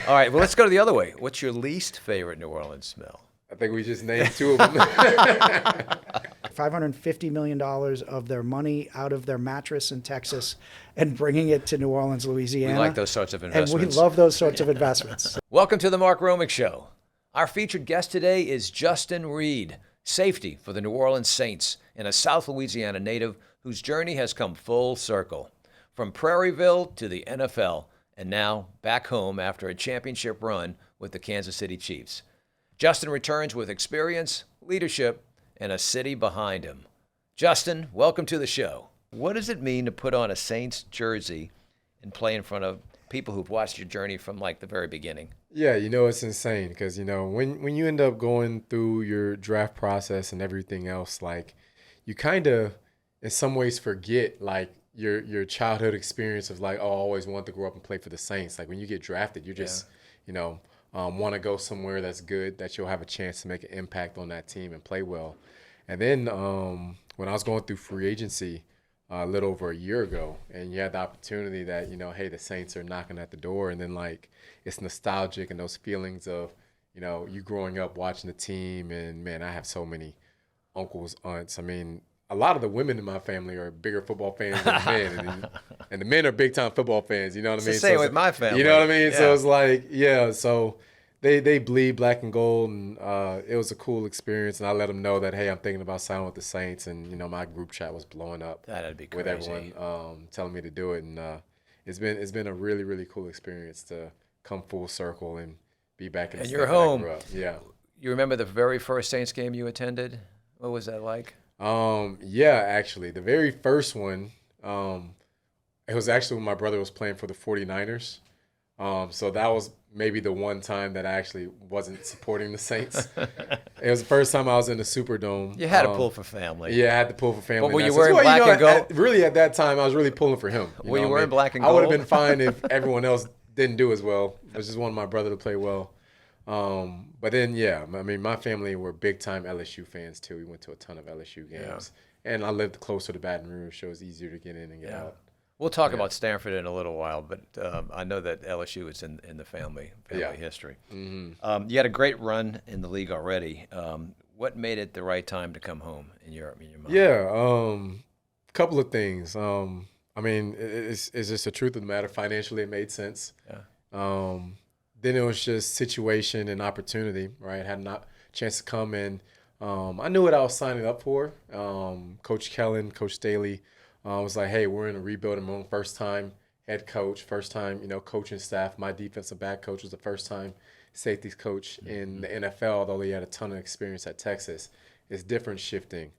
All right, well, let's go to the other way. What's your least favorite New Orleans smell? I think we just named two of them. $550 million of their money out of their mattress in Texas and bringing it to New Orleans, Louisiana. We like those sorts of investments. And we love those sorts of investments. Welcome to the Mark Romig Show. Our featured guest today is Justin Reid, safety for the New Orleans Saints, and a South Louisiana native whose journey has come full circle. From Prairieville to the NFL, and now back home after a championship run with the Kansas City Chiefs. Justin returns with experience, leadership, and a city behind him. Justin, welcome to the show. What does it mean to put on a Saints jersey and play in front of people who've watched your journey from like the very beginning? Yeah, it's insane because, when you end up going through your draft process and everything else, like you kind of in some ways forget like your childhood experience of like, oh, I always wanted to grow up and play for the Saints. Like when you get drafted, you're just, want to go somewhere that's good, that you'll have a chance to make an impact on that team and play well. And then when I was going through free agency a little over a year ago, and you had the opportunity that, hey, the Saints are knocking at the door, and then like it's nostalgic and those feelings of, you growing up watching the team, and man, I have so many uncles, aunts. I mean, a lot of the women in my family are bigger football fans than the men, and the men are big-time football fans, you know what I mean? It's the same with my family. You know what I mean? Yeah. So it's like, so they bleed black and gold, and it was a cool experience, and I let them know that, hey, I'm thinking about signing with the Saints, and, my group chat was blowing up. That'd be crazy. With everyone telling me to do it, and it's been a really, really cool experience to come full circle and be back in the and state you're that I home. grew up. Yeah. You remember the very first Saints game you attended? What was that like? Yeah, actually, the very first one, it was actually when my brother was playing for the 49ers. So that was maybe the one time that I actually wasn't supporting the Saints. It was the first time I was in the Superdome. You had to pull for family. Yeah, I had to pull for family. But were you wearing black and gold? Really, at that time, I was really pulling for him. Were you wearing black and I gold? would have been fine if everyone else didn't do as well. I just wanted my brother to play well. But then, yeah, I mean, my family were big-time LSU fans, too. We went to a ton of LSU games. Yeah. And I lived closer to Baton Rouge, so it was easier to get in and get out. We'll talk about Stanford in a little while, but I know that LSU is in the family history. Mm-hmm. You had a great run in the league already. What made it the right time to come home in your mind? Yeah, a couple of things. I mean, it's just the truth of the matter. Financially, it made sense. Yeah. Then it was just situation and opportunity, right? Had a chance to come in. I knew what I was signing up for. Coach Kellen, Coach Staley was like, hey, we're in a rebuilding mode. First time head coach, first time, coaching staff. My defensive back coach was the first time safeties coach in the NFL, although he had a ton of experience at Texas. It's different shifting.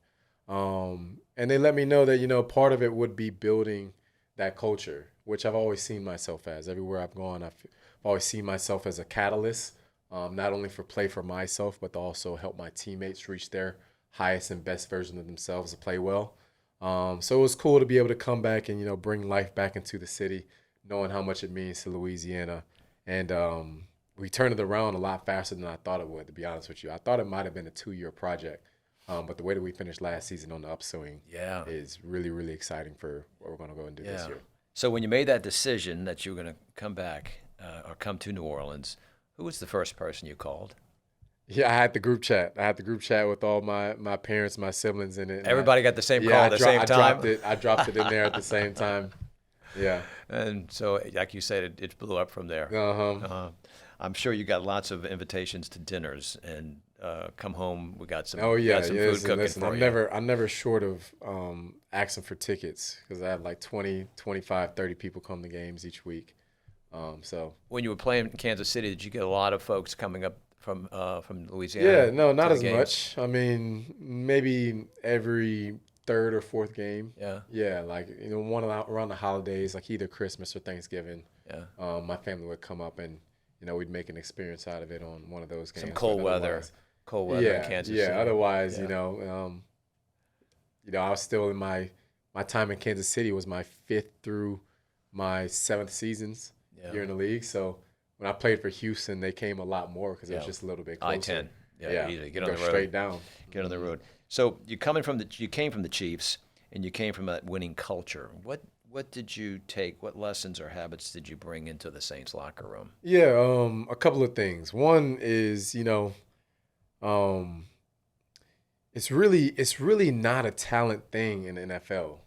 And they let me know that, part of it would be building that culture, which I've always seen myself as. Everywhere I've gone, I've always seen myself as a catalyst, not only for play for myself, but to also help my teammates reach their highest and best version of themselves to play well. So it was cool to be able to come back and, bring life back into the city, knowing how much it means to Louisiana. And we turned it around a lot faster than I thought it would, to be honest with you. I thought it might have been a 2-year project. But the way that we finished last season on the upswing is really, really exciting for what we're going to go and do this year. So when you made that decision that you were going to come back or come to New Orleans, who was the first person you called? Yeah, I had the group chat. I had the group chat with all my parents, my siblings in it. Everybody got the same call at the same time? I dropped it in there at the same time. Yeah. And so, like you said, it blew up from there. I'm sure you got lots of invitations to dinners and come home. We got some. Oh yeah, got some food cooking for you. I'm never short of asking for tickets because I have like 20, 25, 30 people come to games each week. So when you were playing in Kansas City, did you get a lot of folks coming up from Louisiana? Yeah, no, not as much. I mean, maybe every third or fourth game. Yeah. Yeah, like one around the holidays, like either Christmas or Thanksgiving. Yeah. My family would come up and we'd make an experience out of it on one of those games. Some cold weather in Kansas City. Yeah. Otherwise, I was still in my time in Kansas City was my 5th through my 7th seasons here in the league. So when I played for Houston, they came a lot more because it was just a little bit closer. I-10. Yeah. Easy. Get on the road. Straight down. Get on the road. So you came from the Chiefs, and you came from that winning culture. what did you take? What lessons or habits did you bring into the Saints locker room? Yeah, a couple of things. One is, it's really not a talent thing in the NFL.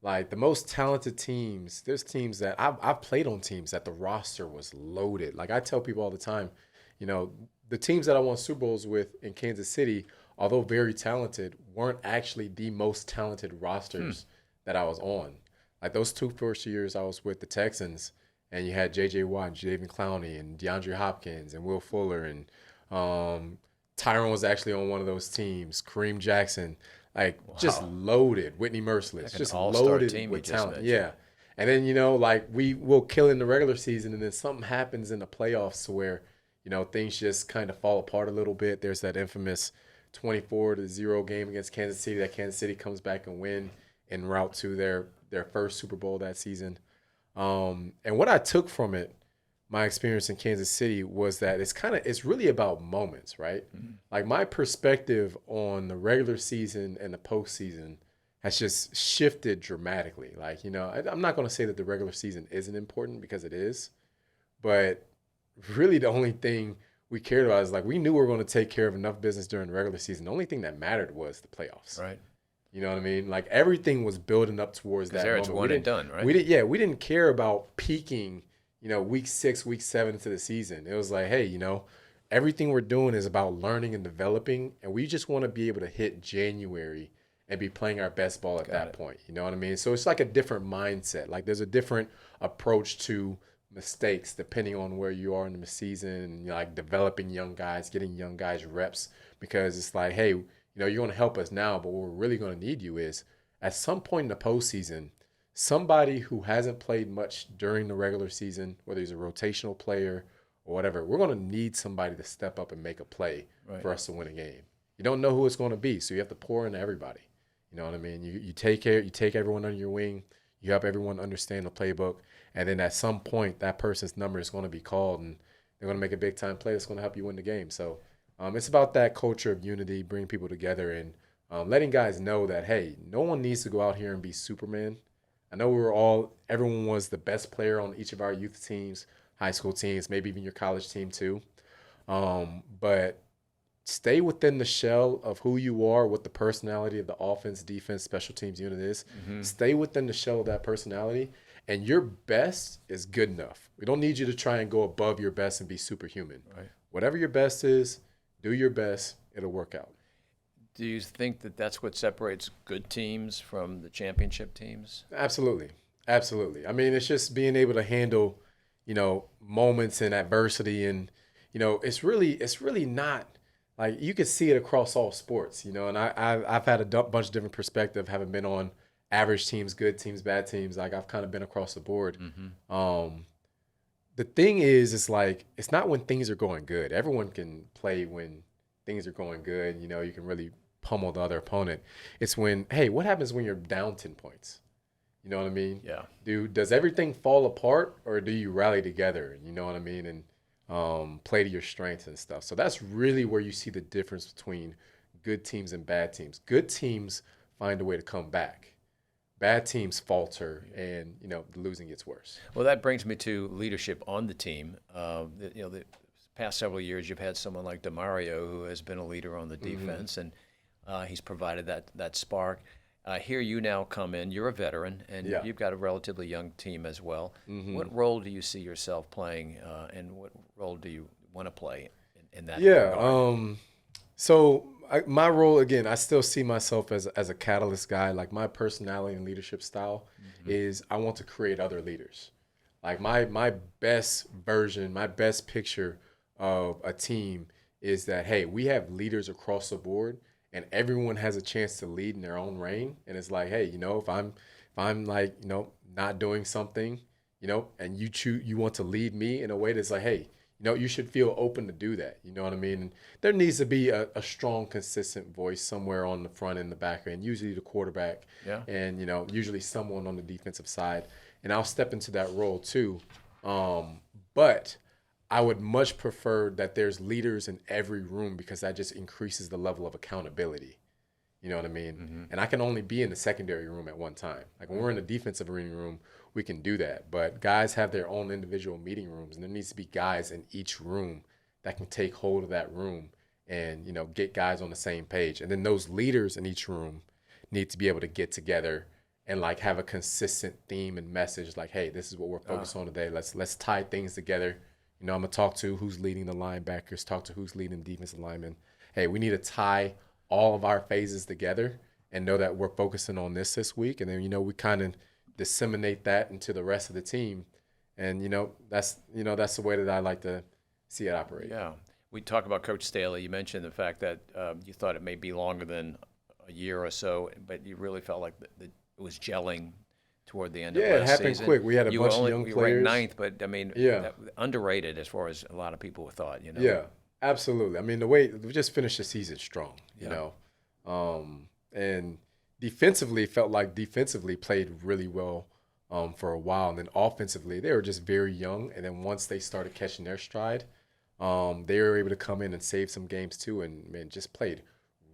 Like the most talented teams, there's teams that I've played on teams that the roster was loaded. Like I tell people all the time, you know, the teams that I won Super Bowls with in Kansas City, although very talented, weren't actually the most talented rosters that I was on. Like those two first years I was with the Texans, and you had J.J. Watt and Jadeveon Clowney and DeAndre Hopkins and Will Fuller and Tyron was actually on one of those teams. Kareem Jackson, like just loaded. Whitney Merciless, Like an just all-star loaded team with you just talent. mentioned. Yeah, and then like we will kill in the regular season, and then something happens in the playoffs to where things just kind of fall apart a little bit. There's that infamous 24-0 game against Kansas City that Kansas City comes back and win en route to their first Super Bowl that season. And what I took from it, my experience in Kansas City, was that it's really about moments, right? Like my perspective on the regular season and the postseason has just shifted dramatically. Like, I'm not going to say that the regular season isn't important, because it is, but really the only thing we cared about is like we knew we were going to take care of enough business during the regular season. The only thing that mattered was the playoffs. Right. You know what I mean? Like everything was building up towards that moment. It's one and done, right? We didn't care about peaking, week 6, week 7 into the season. It was like, hey, everything we're doing is about learning and developing, and we just want to be able to hit January and be playing our best ball at that point. You know what I mean? So it's like a different mindset. Like there's a different approach to mistakes depending on where you are in the season, and like developing young guys, getting young guys reps, because it's like, hey, you're going to help us now, but what we're really going to need you is at some point in the postseason, somebody who hasn't played much during the regular season, whether he's a rotational player or whatever, we're going to need somebody to step up and make a play for us to win a game. You don't know who it's going to be, so you have to pour into everybody. You know what I mean? You take everyone under your wing, you help everyone understand the playbook, and then at some point that person's number is going to be called, and they're going to make a big time play that's going to help you win the game. So it's about that culture of unity, bringing people together, and letting guys know that, hey, no one needs to go out here and be Superman. I know everyone was the best player on each of our youth teams, high school teams, maybe even your college team too. But stay within the shell of who you are, what the personality of the offense, defense, special teams unit is. Stay within the shell of that personality, and your best is good enough. We don't need you to try and go above your best and be superhuman. Right. Whatever your best is, do your best. It'll work out. Do you think that that's what separates good teams from the championship teams? Absolutely. Absolutely. I mean, it's just being able to handle, moments and adversity. And, it's really not like, you can see it across all sports, and I've had a bunch of different perspective, having been on average teams, good teams, bad teams. Like I've kind of been across the board. The thing is, it's like, it's not when things are going good. Everyone can play when things are going good. You can really pummel the other opponent. It's when, hey, what happens when you're down 10 points? You know what I mean? Yeah. Does everything fall apart, or do you rally together? You know what I mean? And play to your strengths and stuff. So that's really where you see the difference between good teams and bad teams. Good teams find a way to come back. Bad teams falter, and the losing gets worse. Well, that brings me to leadership on the team. The past several years, you've had someone like DeMario, who has been a leader on the defense, and he's provided that spark. Here you now come in. You're a veteran, and you've got a relatively young team as well. What role do you see yourself playing, and what role do you want to play in that regard? So my role, again, I still see myself as a catalyst guy. Like my personality and leadership style is, I want to create other leaders. Like my best version, my best picture of a team is that, hey, we have leaders across the board, and everyone has a chance to lead in their own reign. And it's like, hey, if I'm like, not doing something, and you want to lead me in a way that's like, hey, you should feel open to do that. You know what I mean? And there needs to be a strong, consistent voice somewhere on the front and the back end, usually the quarterback, and, usually someone on the defensive side. And I'll step into that role too. But I would much prefer that there's leaders in every room, because that just increases the level of accountability. You know what I mean? And I can only be in the secondary room at one time. Like when we're in the defensive reading room, we can do that. But guys have their own individual meeting rooms, and there needs to be guys in each room that can take hold of that room and, get guys on the same page. And then those leaders in each room need to be able to get together and like have a consistent theme and message. Like, hey, this is what we're focused on today. Let's tie things together. I'm gonna talk to who's leading the linebackers, talk to who's leading the defensive linemen. Hey, we need to tie all of our phases together and know that we're focusing on this week. And then, we kind of disseminate that into the rest of the team. And, that's the way that I like to see it operate. Yeah. We talk about Coach Staley. You mentioned the fact that you thought it may be longer than a year or so, but you really felt like it was gelling toward the end of last season. Yeah, it happened quick. We had a bunch of young players. You ranked ninth, but, I mean, underrated as far as a lot of people thought, Yeah, absolutely. I mean, the way we just finished the season strong, you know. And defensively, felt like defensively played really well for a while. And then offensively, they were just very young. And then once they started catching their stride, they were able to come in and save some games too, and just played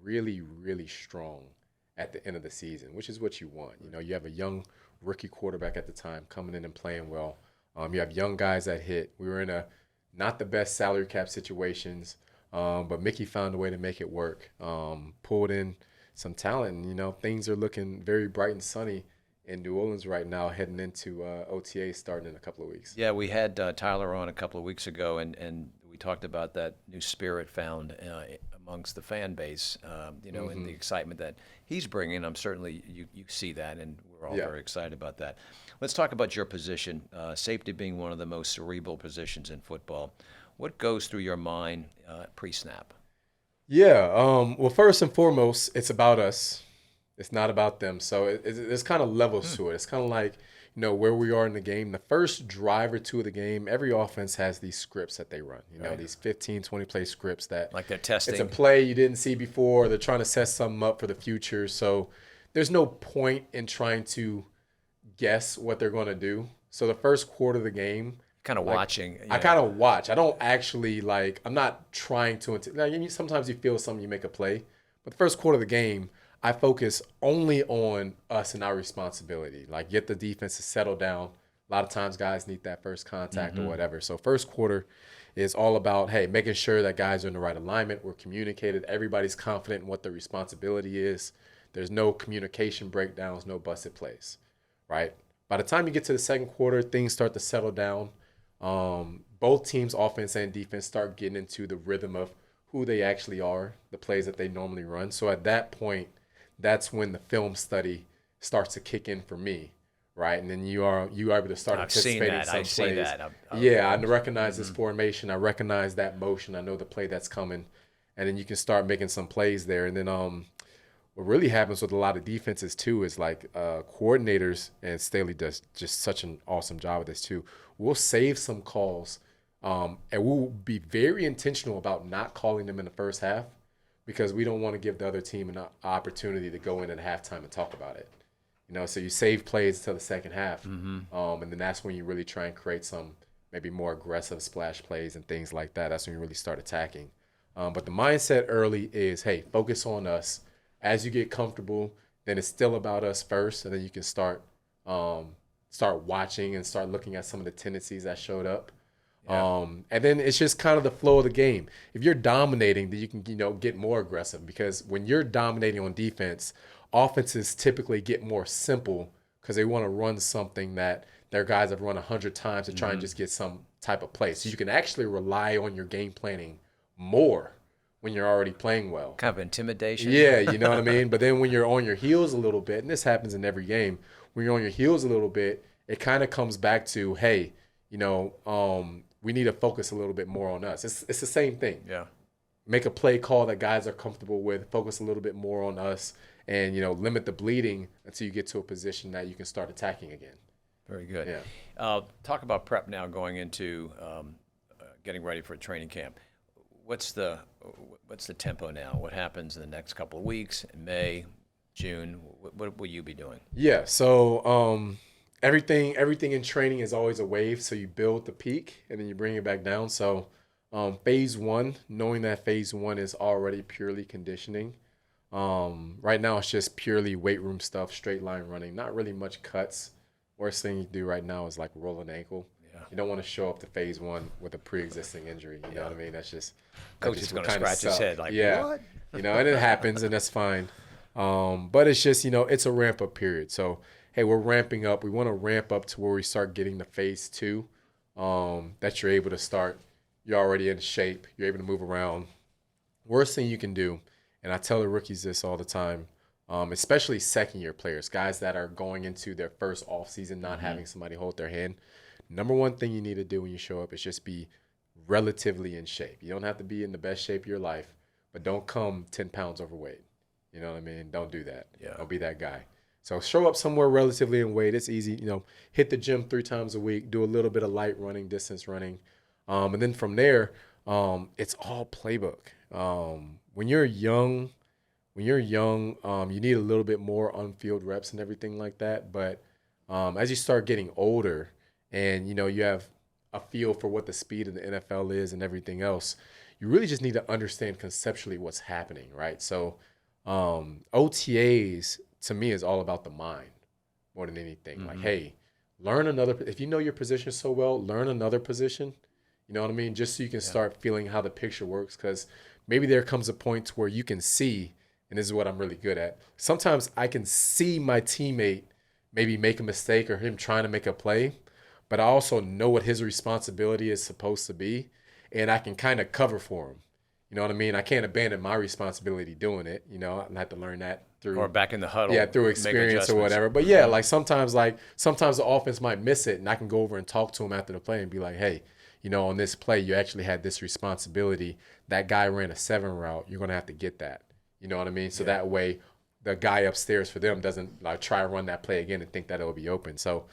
really, really strong at the end of the season, which is what you want. You have a young rookie quarterback at the time coming in and playing well. You have young guys that hit. We were in not the best salary cap situations, but Mickey found a way to make it work. Pulled in some talent, and things are looking very bright and sunny in New Orleans right now, heading into OTA starting in a couple of weeks. Yeah, we had Tyler on a couple of weeks ago, and we talked about that new spirit found amongst the fan base, and the excitement that he's bringing. I'm certainly you see that, and we're all very excited about that. Let's talk about your position, safety being one of the most cerebral positions in football. What goes through your mind pre-snap? Yeah, well, first and foremost, it's about us. It's not about them. So there's kind of levels to it. It's kind of like, where we are in the game. The first drive or two of the game, every offense has these scripts that they run, these 15, 20-play scripts that like they're testing. It's a play you didn't see before. They're trying to set something up for the future. So there's no point in trying to guess what they're going to do. So the first quarter of the game, kind of watching. I kind of watch. I don't actually I'm not trying to. Sometimes you feel something, you make a play. But the first quarter of the game, I focus only on us and our responsibility. Like, get the defense to settle down. A lot of times guys need that first contact or whatever. So first quarter is all about, hey, making sure that guys are in the right alignment. We're communicated. Everybody's confident in what their responsibility is. There's no communication breakdowns, no busted plays, right? By the time you get to the second quarter, things start to settle down. Both teams, offense and defense, start getting into the rhythm of who they actually are, the plays that they normally run. So at that point, that's when the film study starts to kick in for me, right? And then you are able to start anticipating some plays. I recognize this formation. I recognize that motion. I know the play that's coming. And then you can start making some plays there. And then what really happens with a lot of defenses too is coordinators, and Staley does just such an awesome job with this too. We'll save some calls, and we'll be very intentional about not calling them in the first half, because we don't want to give the other team an opportunity to go in at halftime and talk about it. So you save plays until the second half, and then that's when you really try and create some maybe more aggressive splash plays and things like that. That's when you really start attacking. But the mindset early is, hey, focus on us. As you get comfortable, then it's still about us first, and then you can start watching and start looking at some of the tendencies that showed up. Yeah. And then it's just kind of the flow of the game. If you're dominating, then you can get more aggressive, because when you're dominating on defense, offenses typically get more simple because they want to run something that their guys have run 100 times to try and just get some type of play. So you can actually rely on your game planning more when you're already playing well. Kind of intimidation. Yeah, you know what I mean? But then when you're on your heels a little bit, and this happens in every game, when you're on your heels a little bit, it kind of comes back to, hey, we need to focus a little bit more on us. It's the same thing. Yeah. Make a play call that guys are comfortable with, focus a little bit more on us, and, limit the bleeding until you get to a position that you can start attacking again. Very good. Yeah. Talk about prep now going into getting ready for a training camp. What's the tempo now? What happens in the next couple of weeks, in May, June? What will you be doing? Yeah, so everything in training is always a wave. So you build the peak and then you bring it back down. So phase one, knowing that phase one is already purely conditioning, Right now, it's just purely weight room stuff, straight line running, not really much cuts. Worst thing you do right now is like roll an ankle. Yeah. You don't want to show up to phase 1 with a pre-existing injury. You know what I mean? That's just coach is going to scratch his head like, what? You know, and it happens, and that's fine. But it's just, you know, it's a ramp up period. So, hey, we're ramping up. We want to ramp up to where we start getting to phase 2, that you're able to start. You're already in shape. You're able to move around. Worst thing you can do, and I tell the rookies this all the time, especially second-year players, guys that are going into their first offseason, not having somebody hold their hand. Number one thing you need to do when you show up is just be relatively in shape. You don't have to be in the best shape of your life, but don't come 10 pounds overweight. You know what I mean? Don't do that. Yeah. Don't be that guy. So show up somewhere relatively in weight. It's easy. You know, hit the gym 3 times a week. Do a little bit of light running, distance running. And then from there, it's all playbook. When you're young, you need a little bit more on-field reps and everything like that. But as you start getting older and, you know, you have a feel for what the speed of the NFL is and everything else, you really just need to understand conceptually what's happening, right? So OTAs, to me, is all about the mind more than anything. Like, hey, learn another – if you know your position so well, learn another position. You know what I mean? Just so you can start feeling how the picture works, because maybe there comes a point where you can see, and this is what I'm really good at. Sometimes I can see my teammate maybe make a mistake or him trying to make a play, but I also know what his responsibility is supposed to be, and I can kind of cover for him. You know what I mean? I can't abandon my responsibility doing it. You know, I had to learn that through, or back in the huddle. Yeah, through experience or whatever. But yeah, like sometimes the offense might miss it, and I can go over and talk to him after the play and be like, hey, you know, on this play, you actually had this responsibility. That guy ran a 7 route. You're going to have to get that. You know what I mean? So that way the guy upstairs for them doesn't like try to run that play again and think that it'll be open. So,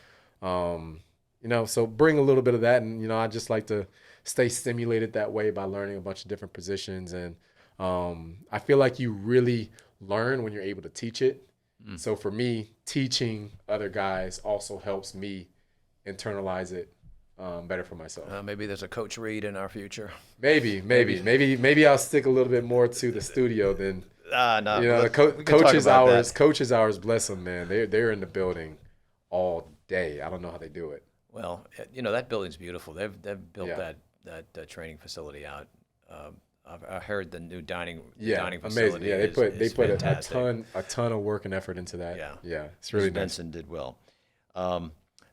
you know, so bring a little bit of that. And, you know, I just like to stay stimulated that way by learning a bunch of different positions. And I feel like you really learn when you're able to teach it. So for me, teaching other guys also helps me internalize it better for myself. Maybe there's a Coach Reid in our future. Maybe I'll stick a little bit more to the studio than no. You know, the coaches hours. Coaches hours, bless them, man. They're in the building all day. I don't know how they do it. Well, you know, that building's beautiful. They've built that training facility out. I heard the new dining facility. Yeah, they put a ton of work and effort into that. Yeah, it's really nice. Benson did well.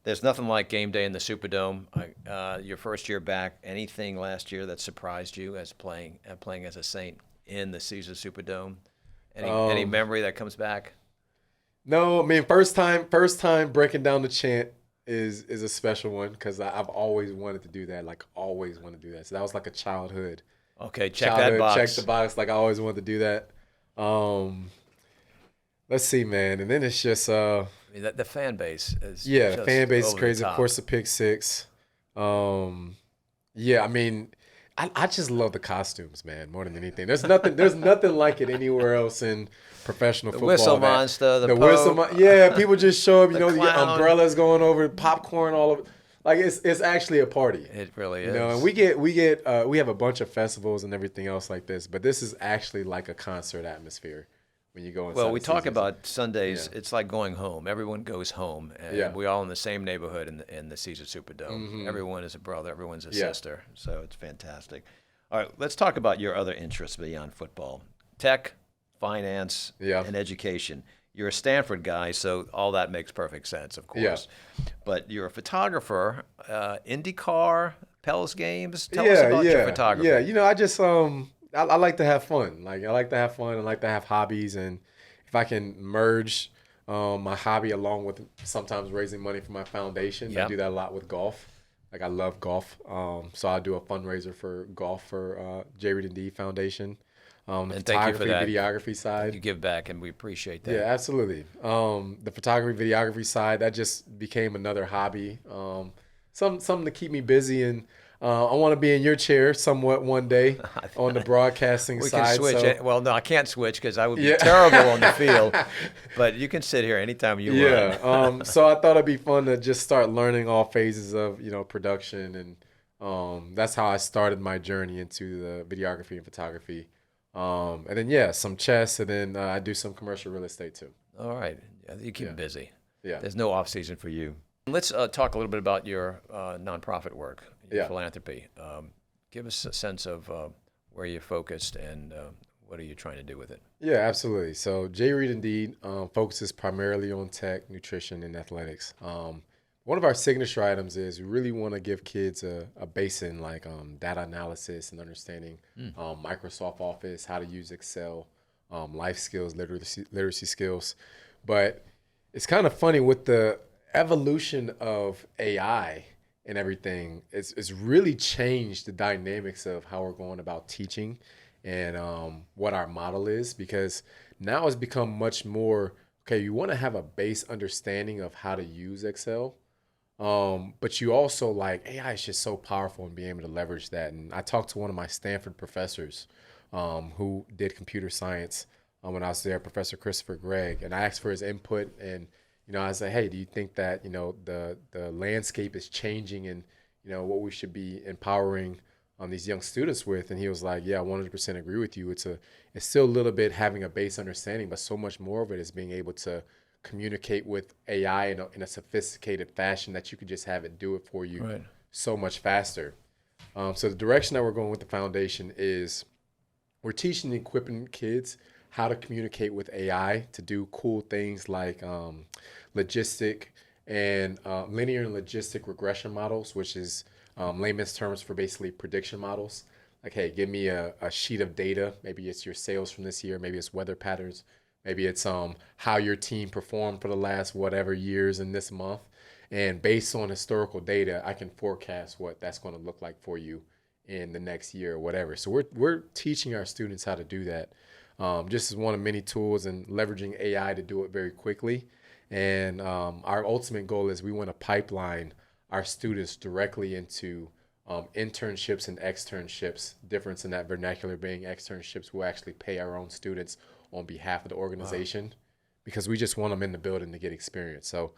There's nothing like game day in the Superdome. Your first year back, anything last year that surprised you as playing as a Saint in the Caesar Superdome? Any memory that comes back? No, I mean first time breaking down the chant is a special one because I've always wanted to do that. Like always wanted to do that. So that was like a childhood. Okay, that box. Check the box. Like I always wanted to do that. Let's see, man. And then it's just the fan base is the fan base is crazy. Of course, the pick six. I mean, I just love the costumes, man, more than anything. There's nothing like it anywhere else in professional football. The whistle monster, the whistle yeah, people just show up. You know, the umbrellas going over, popcorn all over. Like it's actually a party. It really is. You know, and we have a bunch of festivals and everything else like this, but this is actually like a concert atmosphere when you go inside. Well, we talk about Sundays. Yeah. It's like going home. Everyone goes home, and we're all in the same neighborhood in the Caesar Superdome. Mm-hmm. Everyone is a brother. Everyone's a sister. So it's fantastic. All right, let's talk about your other interests beyond football: tech, finance, and education. You're a Stanford guy, so all that makes perfect sense, of course. Yeah. But you're a photographer, IndyCar, Pels games. Tell us about your photography. Yeah, you know, I just I like to have fun. Like I like to have hobbies, and if I can merge my hobby along with sometimes raising money for my foundation, I do that a lot with golf. Like I love golf, so I do a fundraiser for golf for J. Reid and D Foundation. The photography, videography side. You give back, and we appreciate that. Yeah, absolutely. The photography, videography side, that just became another hobby. Something to keep me busy, and I want to be in your chair somewhat one day on the broadcasting side. We can switch. Well, no, I can't switch because I would be terrible on the field. But you can sit here anytime you want. So I thought it'd be fun to just start learning all phases of production, and that's how I started my journey into the videography and photography. And then, yeah, some chess. And then I do some commercial real estate too. All right. Yeah, you keep them busy. Yeah. There's no off season for you. Let's talk a little bit about your nonprofit work, your philanthropy. Give us a sense of where you're focused and what are you trying to do with it? Yeah, absolutely. So Reid Indeed focuses primarily on tech, nutrition, and athletics. One of our signature items is we really want to give kids a base in like data analysis and understanding Microsoft Office, how to use Excel, life skills, literacy skills. But it's kind of funny with the evolution of AI and everything. It's really changed the dynamics of how we're going about teaching and what our model is, because now it's become much more, okay, you want to have a base understanding of how to use Excel. But you also like AI is just so powerful and being able to leverage that. And I talked to one of my Stanford professors who did computer science when I was there, Professor Christopher Gregg, and I asked for his input. And I said, hey, do you think that the landscape is changing and what we should be empowering these young students with? And he was like, yeah, I 100% agree with you. It's still a little bit having a base understanding, but so much more of it is being able to communicate with AI in a sophisticated fashion that you could just have it do it for you so much faster. So the direction that we're going with the foundation is we're teaching and equipping kids how to communicate with AI to do cool things like logistic and linear and logistic regression models, which is layman's terms for basically prediction models. Like, hey, give me a sheet of data. Maybe it's your sales from this year. Maybe it's weather patterns. Maybe it's how your team performed for the last whatever years in this month. And based on historical data, I can forecast what that's going to look like for you in the next year or whatever. So we're teaching our students how to do that. Just as one of many tools and leveraging AI to do it very quickly. And our ultimate goal is we want to pipeline our students directly into internships and externships. Difference in that vernacular being externships will actually pay our own students on behalf of the organization because we just want them in the building to get experience. So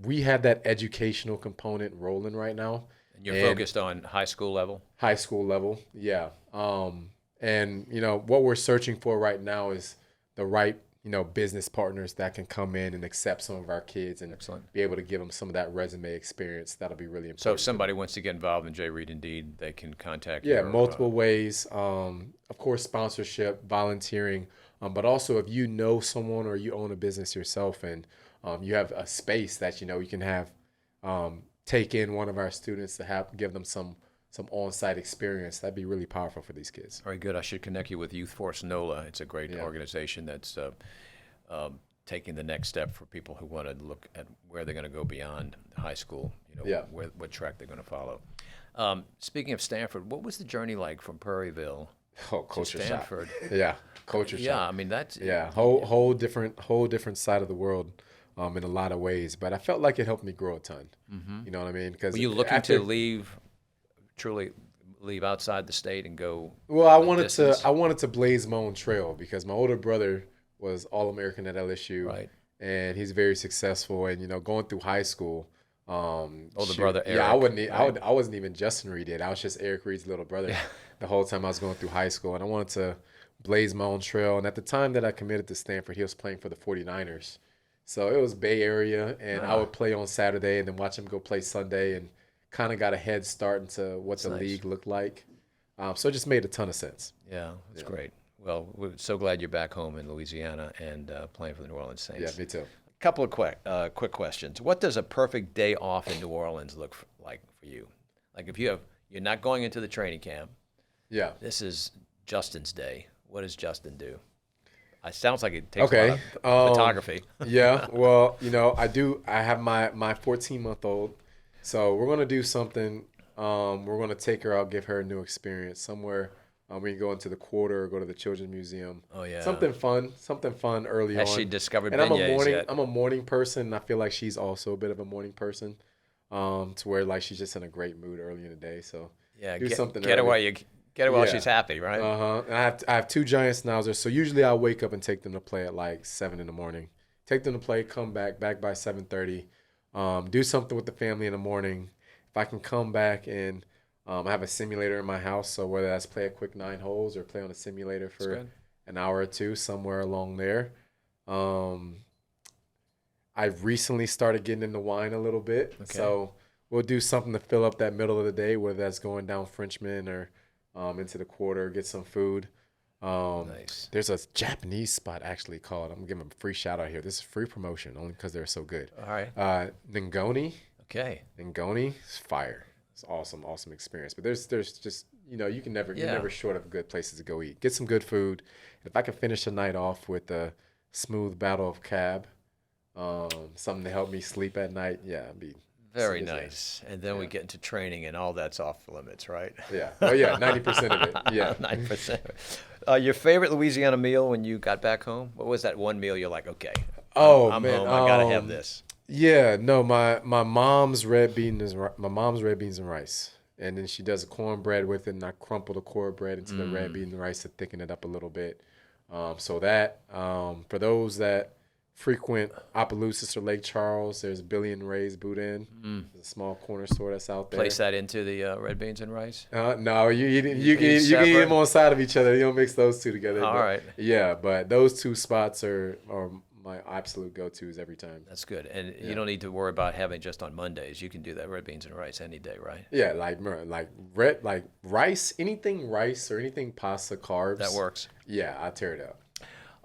we have that educational component rolling right now. And you're focused on high school level? High school level, yeah. And what we're searching for right now is the right business partners that can come in and accept some of our kids and be able to give them some of that resume experience. That'll be really important. So if somebody wants to get involved in Reid Indeed, they can contact you. Yeah, multiple ways. Of course, sponsorship, volunteering, but also if you know someone or you own a business yourself and you have a space that you can have take in one of our students to give them some on-site experience, that'd be really powerful for these kids. Very good. I should connect you with Youth Force NOLA. It's a great organization that's taking the next step for people who want to look at where they're going to go beyond high school, what track they're going to follow. Speaking of Stanford, what was the journey like from Prairieville to Stanford? Yeah, culture shock. Yeah, I mean that's whole different side of the world in a lot of ways. But I felt like it helped me grow a ton. Mm-hmm. You know what I mean? Because were you looking to truly leave outside the state and go? Well, I wanted to blaze my own trail because my older brother was All-American at LSU, right? And he's very successful. And going through high school, older brother Eric. Yeah, I wasn't even Justin Reid yet. I was just Eric Reid's little brother the whole time I was going through high school, and I wanted to blaze my own trail. And at the time that I committed to Stanford, he was playing for the 49ers, so it was Bay Area, and I would play on Saturday and then watch him go play Sunday, and kind of got a head start into what the league looked like. So it just made a ton of sense. Yeah, that's great. Well, we're so glad you're back home in Louisiana and playing for the New Orleans Saints. Yeah, me too. A couple of quick questions. What does a perfect day off in New Orleans look like for you? Like if you're not going into the training camp. Yeah. This is Justin's day. What does Justin do? It sounds like it takes a lot of photography. Yeah. Well, I have my 14-month-old. So we're going to do something. We're going to take her out, give her a new experience somewhere. We can go into the quarter or go to the Children's Museum. Oh, yeah. Something fun early on. Has she discovered and beignets yet? I'm a morning person, and I feel like she's also a bit of a morning person to where like she's just in a great mood early in the day. So do something get early. Get her while she's happy, right? And I have 2 giant schnauzers, so usually I wake up and take them to play at like 7 in the morning. Take them to play, come back by 7:30. Do something with the family in the morning. If I can come back and I have a simulator in my house, so whether that's play a quick 9 holes or play on a simulator for an hour or two, somewhere along there. I've recently started getting into wine a little bit, so we'll do something to fill up that middle of the day, whether that's going down Frenchman or into the quarter, get some food. Nice. There's a Japanese spot actually called, I'm giving them a free shout out here. This is free promotion only because they're so good. All right. Ngoni. Okay. Ngoni is fire. It's awesome experience. But there's just, you're never short of good places to go eat. Get some good food. If I could finish the night off with a smooth battle of cab, something to help me sleep at night, it'd be very nice. And then we get into training, and all that's off limits, right? Yeah. Oh, yeah, 90% of it. Yeah. 90%. Your favorite Louisiana meal when you got back home? What was that one meal you're like, okay, I'm man, home, I got to have this? Yeah, no, my mom's red beans and rice. And then she does a cornbread with it, and I crumple the cornbread into the red bean and rice to thicken it up a little bit. So that, for those that frequent Opelousas or Lake Charles, there's Billy and Ray's Boudin. There's a small corner store that's out there. Place that into the red beans and rice? No, you can eat them on side of each other. You don't mix those two together. All right. Yeah, but those two spots are my absolute go-tos every time. That's good. And you don't need to worry about having just on Mondays. You can do that red beans and rice any day, right? Yeah, like rice, anything rice or anything pasta, carbs. That works. Yeah, I tear it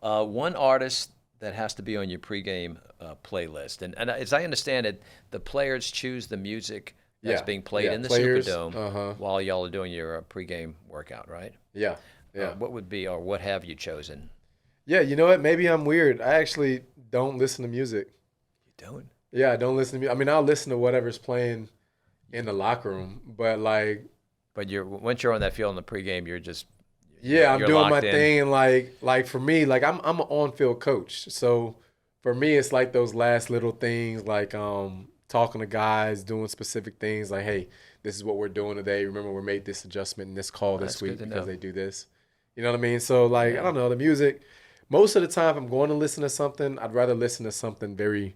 up. One artist that has to be on your pregame playlist. And as I understand it, the players choose the music that's being played in the Superdome while y'all are doing your pregame workout, right? Yeah. What would be, or what have you chosen? Yeah, you know what? Maybe I'm weird. I actually don't listen to music. You don't? Yeah, I don't listen to music. I mean, I'll listen to whatever's playing in the locker room, but like. But once you're on that field in the pregame, you're just. I'm doing my thing, and like for me, like I'm an on-field coach, so for me it's like those last little things, like talking to guys, doing specific things, like, hey, this is what we're doing today. Remember, we made this adjustment in this call this week because they do this. You know what I mean? So like I don't know, the music. Most of the time, if I'm going to listen to something, I'd rather listen to something very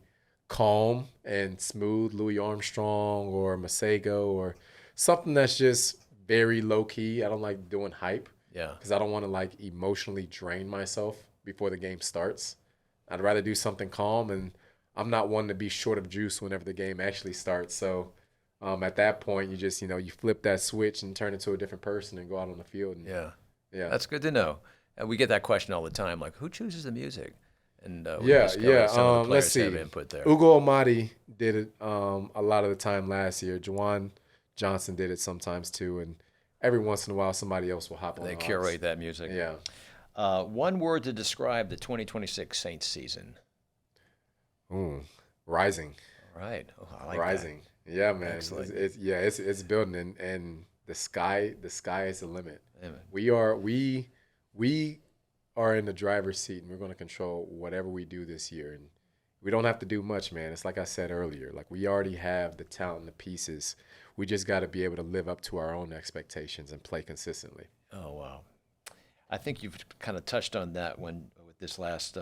calm and smooth, Louis Armstrong or Masego, or something that's just very low key. I don't like doing hype. Yeah. Because I don't want to like emotionally drain myself before the game starts. I'd rather do something calm, and I'm not one to be short of juice whenever the game actually starts. So at that point, you just, you flip that switch and turn into a different person and go out on the field. And, yeah. That's good to know. And we get that question all the time, like, who chooses the music? And some of the let's see. have input there. Ugo Amadi did it a lot of the time last year. Juwan Johnson did it sometimes too, and every once in a while, somebody else will hop on. They curate that music. Yeah. One word to describe the 2026 Saints season. Rising. All right. Oh, I like rising. That. Yeah, man. Excellent. It's building, and the sky is the limit. Amen. We are in the driver's seat, and we're going to control whatever we do this year. And we don't have to do much, man. It's like I said earlier. Like, we already have the talent and the pieces. We just got to be able to live up to our own expectations and play consistently. Oh, wow. I think you've kind of touched on that with this last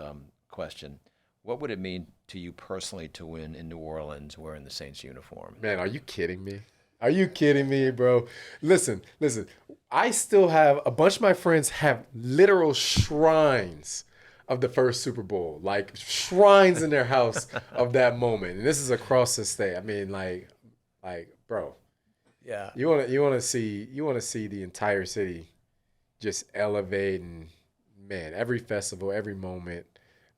question. What would it mean to you personally to win in New Orleans wearing the Saints uniform? Man, are you kidding me? Are you kidding me, bro? Listen. I still have a bunch of my friends have literal shrines of the first Super Bowl, like shrines in their house of that moment. And this is across the state. I mean, like, bro. Yeah. You want to see the entire city just elevate, and man, every festival, every moment.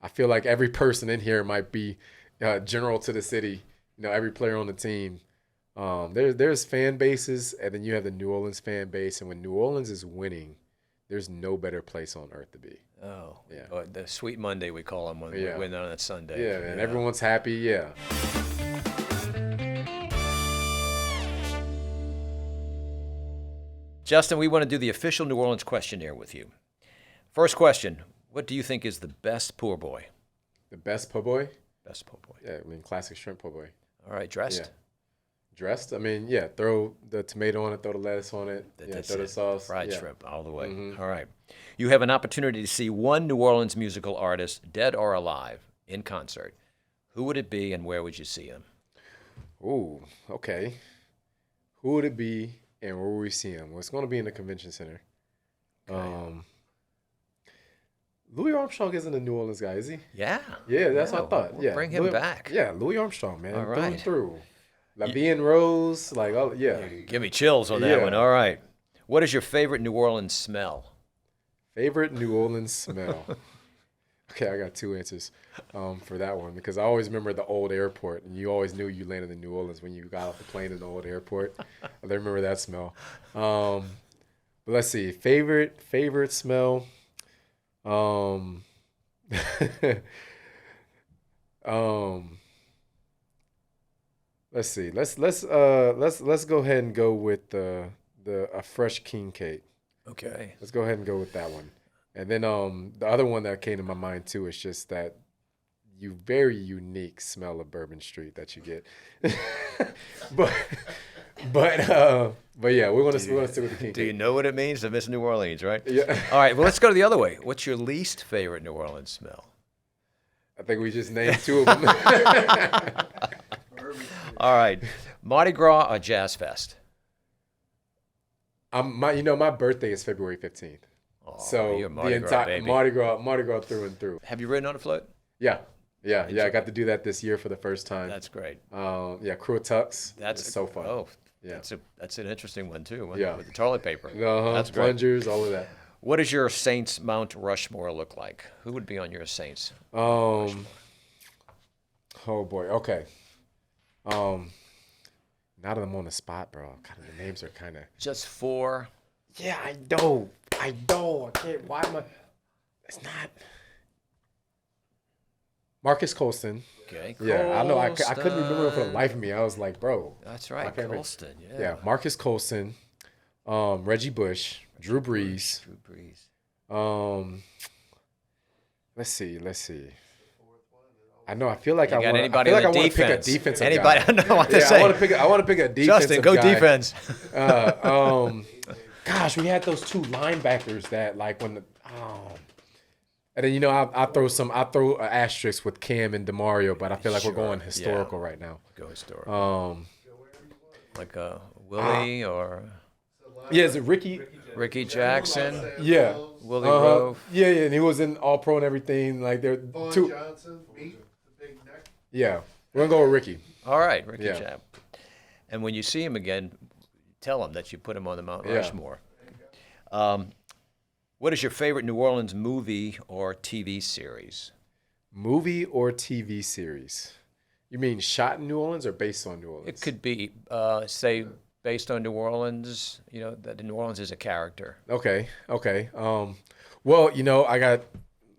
I feel like every person in here might be general to the city. Every player on the team. There's fan bases, and then you have the New Orleans fan base, and when New Orleans is winning, there's no better place on earth to be. Oh, yeah. The Sweet Monday we call them when we win on that Sunday. Yeah, man. Everyone's happy. Yeah. Justin, we want to do the official New Orleans questionnaire with you. First question: what do you think is the best poor boy? The best po' boy? Best po' boy. Yeah, I mean, classic shrimp po' boy. All right, dressed? Yeah. Dressed? I mean, yeah, throw the tomato on it, throw the lettuce on it, throw the sauce. Fried shrimp all the way. Mm-hmm. All right. You have an opportunity to see one New Orleans musical artist, dead or alive, in concert. Who would it be, and where would you see him? Ooh, okay. Who would it be, and where will we see him? Well, it's going to be in the convention center. Okay. Louis Armstrong isn't a New Orleans guy, is he? Yeah. Yeah, that's what I thought. We'll Yeah, bring him back. Yeah, Louis Armstrong, man. All right. Through. La Vie en Rose, like, oh, yeah. Give me chills on that one. All right. What is your favorite New Orleans smell? Favorite New Orleans smell? Okay, I got two answers for that one because I always remember the old airport, and you always knew you landed in New Orleans when you got off the plane in the old airport. I remember that smell. But let's see, favorite smell. Let's see. Let's go ahead and go with a fresh king cake. Okay. Let's go ahead and go with that one. And then the other one that came to my mind too is just that very unique smell of Bourbon Street that you get. but yeah, we're gonna stick with the king cake. Do you know what it means to miss New Orleans, right? Yeah. All right. Well, let's go to the other way. What's your least favorite New Orleans smell? I think we just named two of them. All right. Mardi Gras or Jazz Fest? My birthday is February 15th. Oh, so you're a Mardi the Gras entire baby. Mardi Gras through and through. Have you ridden on a float? Yeah. I got to do that this year for the first time. That's great. Crew of Tux. That's so fun. Oh, yeah. That's an interesting one too. Yeah. With the toilet paper. That's great. Plungers, all of that. What does your Saints Mount Rushmore look like? Who would be on your Saints? Oh boy. Okay. Now that I'm on the spot, bro, kind of the names are kind of. Just four. Yeah, I know. I can't. Why am I? It's not. Marcus Colston. Okay. Yeah, I know. I couldn't remember for the life of me. I was like, bro. That's right, Colston. Yeah. Yeah, Marcus Colston, Reggie Bush, Drew Brees. Let's see. I know. I feel like I want to pick a defensive anybody? guy. I know what to say. I want to pick a defensive Justin, go guy. defense. Gosh, we had those two linebackers that like when and then I throw an asterisk with Cam and DeMario, but I feel like we're going historical right now. Go historical. Like Willie or is it Ricky Jackson? Yeah. Willie Rowe. Yeah, and he was in All Pro and everything. Like they're two. Johnson, meat, the big neck. Yeah, we're gonna go with Ricky. All right, Ricky Yeah. Chap. And when you see him again, tell him that you put him on the Mount Rushmore. What is your favorite New Orleans movie or TV series? Movie or TV series? You mean shot in New Orleans or based on New Orleans? It could be, say, based on New Orleans. That New Orleans is a character. Okay. Well, I got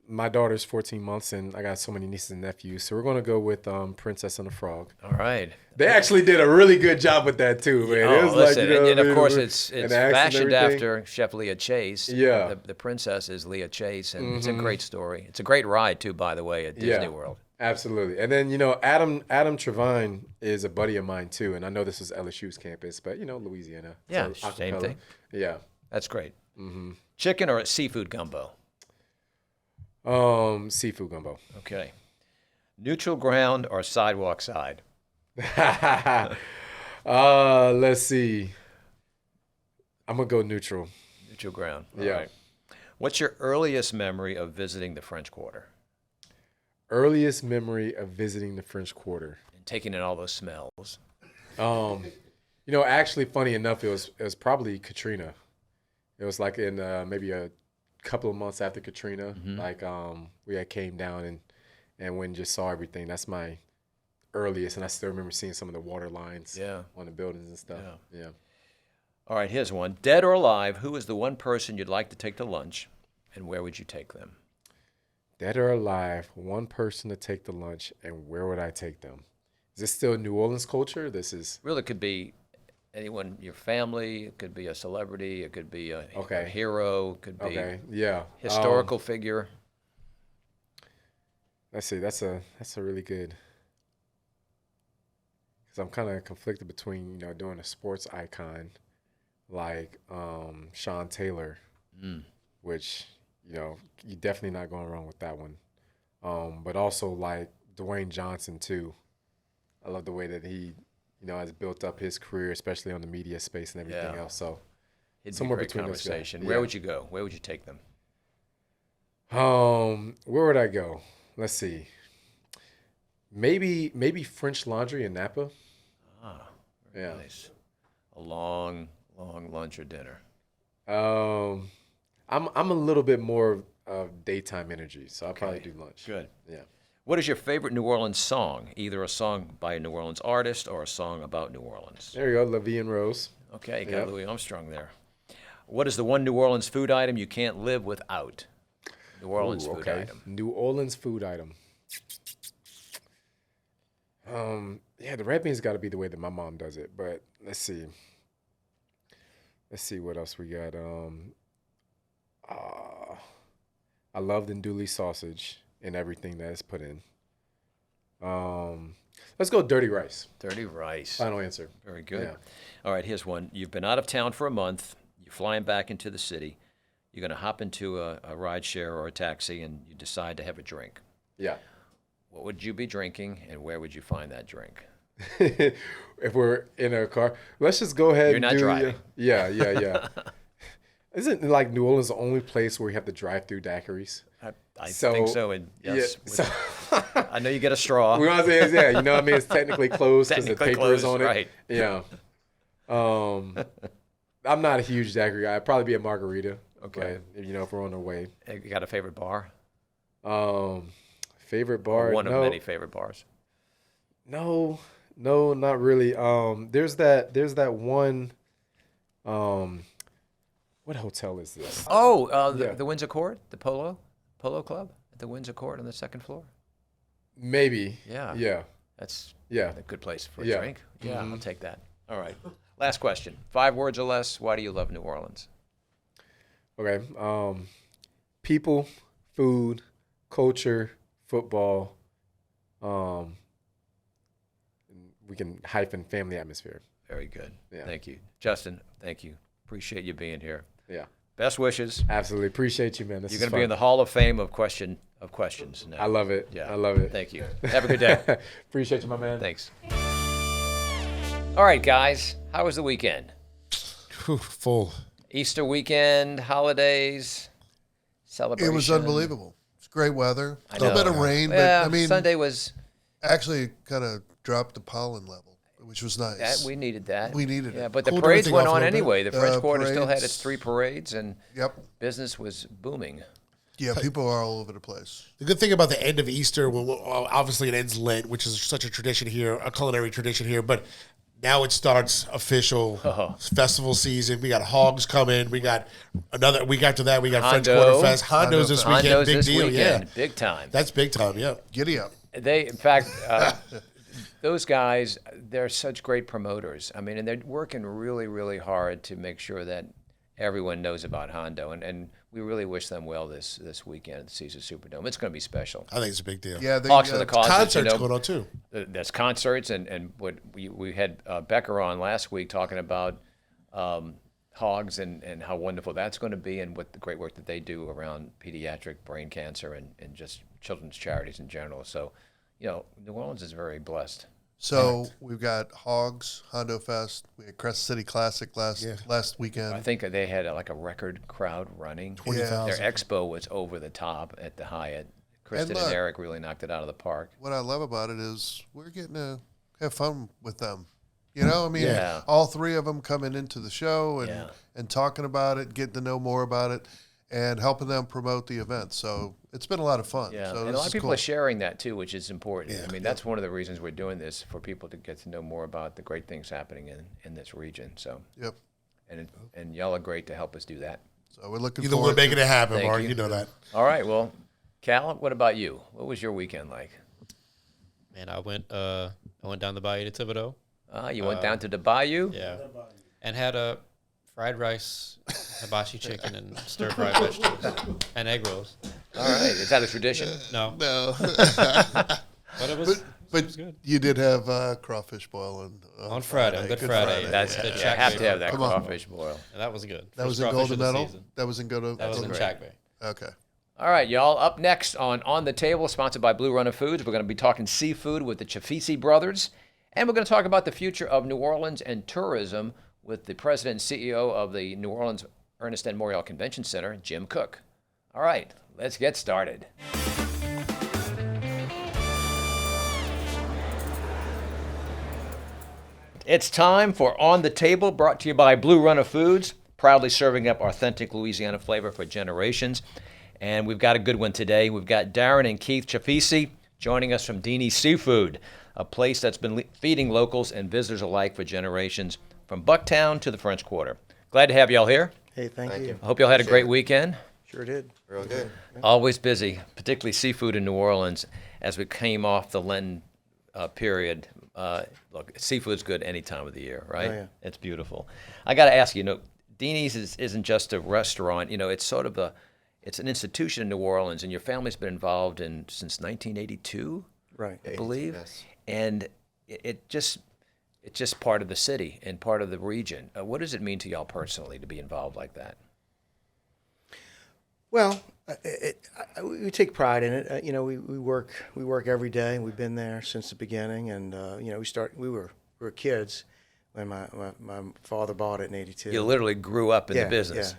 my daughter's 14 months, and I got so many nieces and nephews, so we're gonna go with Princess and the Frog. All right. They actually did a really good job with that too, man. Oh, it was listen, like, and of course it's and the accent and fashioned everything. after Chef Leah Chase. Yeah. The princess is Leah Chase, and it's a great story. It's a great ride too, by the way, at Disney World. Absolutely. And then, Adam Trevine is a buddy of mine too, and I know this is LSU's campus, but Louisiana. Yeah, so same acapella. thing. Yeah. That's great. Chicken or seafood gumbo? Seafood gumbo. Okay. Neutral ground or sidewalk side? Let's see. I'm gonna go neutral. Neutral ground. All Yeah. right. What's your earliest memory of visiting the French Quarter Earliest memory of visiting the French Quarter. and taking in all those smells? Actually, funny enough, it was probably Katrina. It was like in maybe a couple of months after Katrina. Like we had came down and went and just saw everything. That's my earliest, and I still remember seeing some of the water lines on the buildings and stuff. Yeah. All right, here's one. Dead or alive, who is the one person you'd like to take to lunch, and where would you take them? Dead or alive, one person to take to lunch, and where would I take them? Is this still New Orleans culture? This is Really could be anyone, your family, it could be a celebrity, it could be a hero, it could be historical figure. Let's see. That's a really good. Because I'm kind of conflicted between doing a sports icon like Sean Taylor, which you're definitely not going wrong with that one. But also like Dwayne Johnson too. I love the way that he has built up his career, especially on the media space and everything else. So It'd be somewhere a great between those guys. conversation. Where would you go? Where would you take them? Where would I go? Let's see. Maybe French Laundry in Napa. Very nice. A long lunch or dinner. I'm a little bit more of daytime energy, so I'll probably do lunch. Good. Yeah. What is your favorite New Orleans song? Either a song by a New Orleans artist or a song about New Orleans. There you go, La Vie en Rose. Okay, you got Louis Armstrong there. What is the one New Orleans food item you can't live without? New Orleans food item. New Orleans food item. The red beans got to be the way that my mom does it. But let's see what else we got. I love the Ndoulie sausage and everything that is put in. Let's go dirty rice. Dirty rice. Final answer. Very good. Yeah. All right, here's one. You've been out of town for a month. You're flying back into the city. You're going to hop into a ride share or a taxi, and you decide to have a drink. Yeah. What would you be drinking, and where would you find that drink? If we're in a car, let's just go ahead. You're not driving. Yeah. Isn't like New Orleans the only place where you have to drive through daiquiris? I think so. And yes, Yeah, I know you get a straw. we want to say, yeah, you know what I mean? It's technically closed because the Technically paper is closed, on it. right. Yeah. I'm not a huge daiquiri guy. I'd probably be a margarita. Okay. But, if we're on our way. You got a favorite bar? Favorite bar? One of many favorite bars. No, not really. There's that one. What hotel is this? Oh, the Windsor Court, the Polo Club at the Windsor Court on the second floor. Maybe. Yeah. That's Yeah. a good place for a Yeah. drink. Yeah, I'll take that. All right. Last question. 5 words or less. Why do you love New Orleans? Okay. People, food, culture, football. We can hyphen family atmosphere. Very good. Yeah. Thank you. Justin, thank you. Appreciate you being here. Yeah. Best wishes. Absolutely. Appreciate you, man. This You're is going to be fun. in the Hall of Fame of questions now. I love it. Yeah. I love it. Thank you. Have a good day. Appreciate you, my man. Thanks. All right, guys. How was the weekend? Full. Easter weekend, holidays, celebration. It was unbelievable. It's great weather. I A little know. bit of rain, Yeah, but I mean, Sunday was. actually kind of dropped the pollen level, which was nice. We needed that. We needed it. Yeah, but the Cooled parades everything went off a on little bit. anyway. The French Quarter still had Parades. its 3 parades, and Yep. business was booming. Yeah, people are all over the place. The good thing about the end of Easter, obviously it ends Lent, which is such a tradition here, a culinary tradition here, but now it starts official festival season. We got hogs coming. We got another week after that. We got French Hondo. Quarter Fest. Hondo's this weekend. Hondo's Big this deal. weekend, Yeah. big time. That's big time. Yeah. Giddy up. They, in fact, those guys, they're such great promoters. I mean, and they're working really, really hard to make sure that everyone knows about Hondo, and we really wish them well this weekend at the Caesars Superdome. It's going to be special. I think it's a big deal. Yeah, Hawks for the cause. Concerts going on too. There's concerts, and what we had Becker on last week talking about hogs and how wonderful that's going to be, and what the great work that they do around pediatric brain cancer and just children's charities in general. So, New Orleans is very blessed. So we've got Hogs, Hondo Fest. We had Crest City Classic last weekend. I think they had like a record crowd running. 20,000. Their expo was over the top at the Hyatt. Kristen and look, Eric really knocked it out of the park. What I love about it is we're getting to have fun with them. I mean, Yeah. all 3 of them coming into the show and, Yeah. and talking about it, getting to know more about it, and helping them promote the event. So it's been a lot of fun. Yeah, So and a this lot is of people cool. are sharing that too, which is important. Yeah. I mean, that's one of the reasons we're doing this, for people to get to know more about the great things happening in this region. So, Yep. and y'all are great to help us do that. So we're looking You're the one forward making it happen, Thank Mark. you. You know that. All right, well, Cal, what about you? What was your weekend like? Man, I went down the bayou to Thibodeau. You went down to the Bayou? Yeah. And had a fried rice, hibachi chicken, and stir fried vegetables, and egg rolls. All right, is that a tradition? No, No. but it was But good. you did have crawfish boil On Friday, on Good Friday. That's The you Jack have to Bay. have that Come on. crawfish boil. And that was good. That was First in crawfish Golden of the Medal? season. That was in Golden That was in great. Jack Bay. Okay. All right, y'all. Up next on the Table, sponsored by Blue Runner Foods, we're going to be talking seafood with the Chifici brothers. And we're going to talk about the future of New Orleans and tourism with the president and CEO of the New Orleans Ernest N. Morial Convention Center, Jim Cook. All right, let's get started. It's time for On the Table, brought to you by Blue Runner Foods, proudly serving up authentic Louisiana flavor for generations. And we've got a good one today. We've got Darren and Keith Chifici joining us from Deanie Seafood, a place that's been feeding locals and visitors alike for generations, from Bucktown to the French Quarter. Glad to have y'all here. Hey, thank you. I hope y'all had a great weekend. Sure did. Real good. Always busy, particularly seafood in New Orleans as we came off the Lenten period. Look, seafood's good any time of the year, right? Oh, yeah. It's beautiful. I got to ask you, Deanie's isn't just a restaurant. It's sort of it's an institution in New Orleans, and your family's been involved since 1982, Right. I believe. Yes. And it's just part of the city and part of the region. What does it mean to y'all personally to be involved like that? Well, we take pride in it. We work every day. We've been there since the beginning, and we were kids when my father bought it in '82. You literally grew up in the business.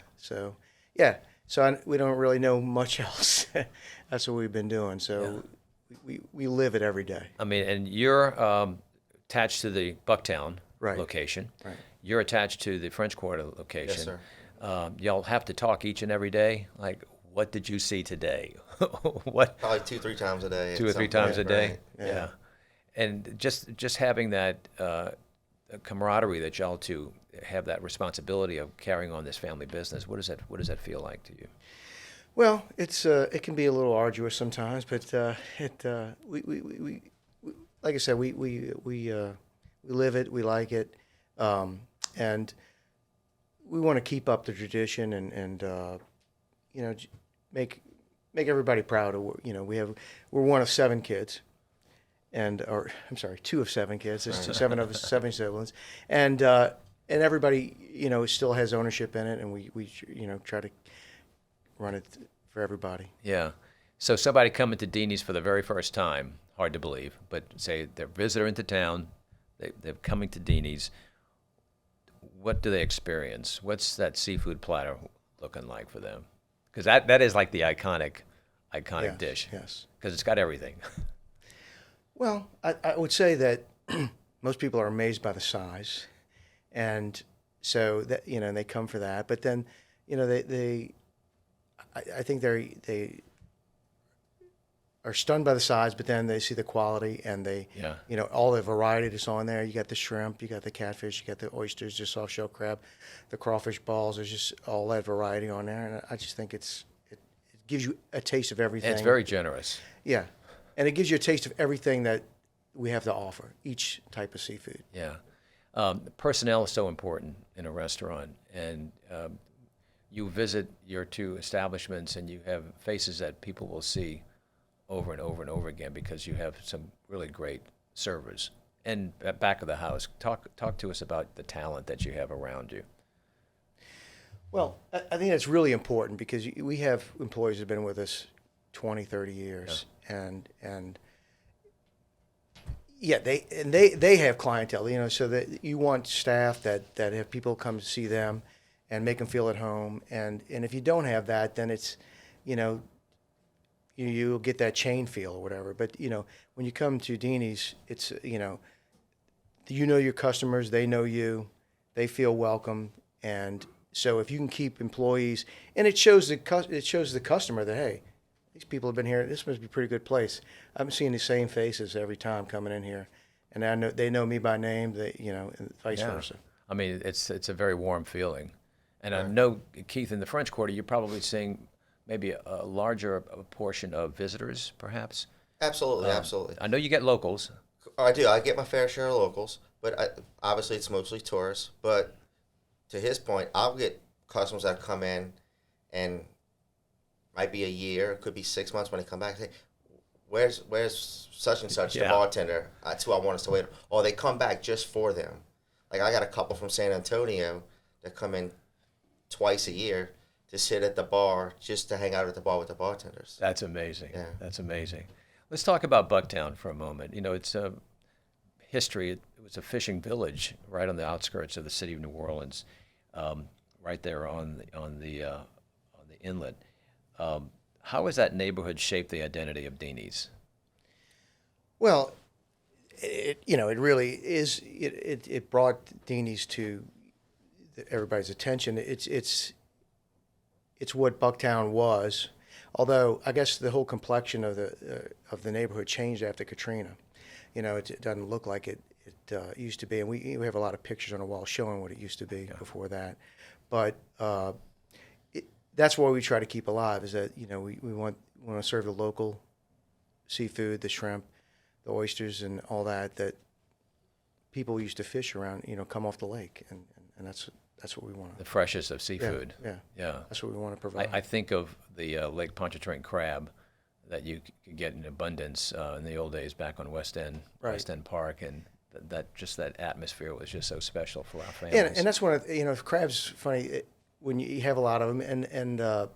Yeah. So we don't really know much else. That's what we've been doing. So we live it every day. I mean, and you're attached to the Bucktown location. Right. You're attached to the French Quarter location. Yes, sir. Y'all have to talk each and every day. Like, what did you see today? What? Probably 2-3 times a day. 2 or 3 times a day. Right. Yeah. And just having that camaraderie that y'all two have that responsibility of carrying on this family business. What does that feel like to you? Well, it can be a little arduous sometimes, but we like I said, we live it, we like it, and we want to keep up the tradition and make everybody proud of. We're one of 7 kids, or I'm sorry, 2 of 7 kids. There's 7 of us, 7 siblings, and everybody still has ownership in it, and we try to run it for everybody. Yeah. So somebody coming to Deanie's for the very first time, hard to believe, but say they're a visitor into town, they're coming to Deanie's. What do they experience? What's that seafood platter looking like for them? Because that is like the iconic dish. Yes. Because it's got everything. Well, I would say that most people are amazed by the size, and so that they come for that. But then, I think they are stunned by the size, but then they see the quality and they, all the variety that's on there. You got the shrimp, you got the catfish, you got the oysters, just soft shell crab, the crawfish balls. There's just all that variety on there, and I just think it gives you a taste of everything. It's very generous. Yeah, and it gives you a taste of everything that we have to offer, each type of seafood. Yeah. Personnel is so important in a restaurant, and you visit your 2 establishments and you have faces that people will see over and over and over again because you have some really great servers. And at back of the house, talk to us about the talent that you have around you. Well, I think that's really important because we have employees that have been with us 20, 30 years, and they have clientele, so that you want staff that have people come to see them and make them feel at home. And if you don't have that, then it's, you'll get that chain feel or whatever. But, when you come to Deanie's, it's, your customers, they know you, they feel welcome. And so if you can keep employees, and it shows the customer that, hey, these people have been here, this must be a pretty good place. I'm seeing the same faces every time coming in here. And they know me by name, and vice versa. I mean, it's a very warm feeling. And I know, Keith, in the French Quarter, you're probably seeing maybe a larger portion of visitors, perhaps? Absolutely, absolutely. I know you get locals. I do. I get my fair share of locals, but obviously it's mostly tourists. But to his point, I'll get customers that come in and might be a year, it could be 6 months when they come back and say, where's such and such, the bartender? That's who I want us to wait. Or they come back just for them. Like I got a couple from San Antonio that come in twice a year to sit at the bar just to hang out at the bar with the bartenders. That's amazing. Yeah. That's amazing. Let's talk about Bucktown for a moment. It's history. It was a fishing village right on the outskirts of the city of New Orleans, right there on the inlet. How has that neighborhood shaped the identity of Deanie's? Well, it really is. It brought Deanie's to everybody's attention. It's what Bucktown was, although I guess the whole complexion of the neighborhood changed after Katrina. It doesn't look like it used to be, and we have a lot of pictures on the wall showing what it used to be before that. But that's what we try to keep alive. Is that we want to serve the local seafood, the shrimp, the oysters, and all that people used to fish around. Come off the lake, and that's what we want. The freshest of seafood. Yeah. That's what we want to provide. I think of the Lake Pontchartrain crab that you could get in abundance in the old days back on West End Park, and that atmosphere was just so special for our families. And that's one of crab's funny when you have a lot of them, and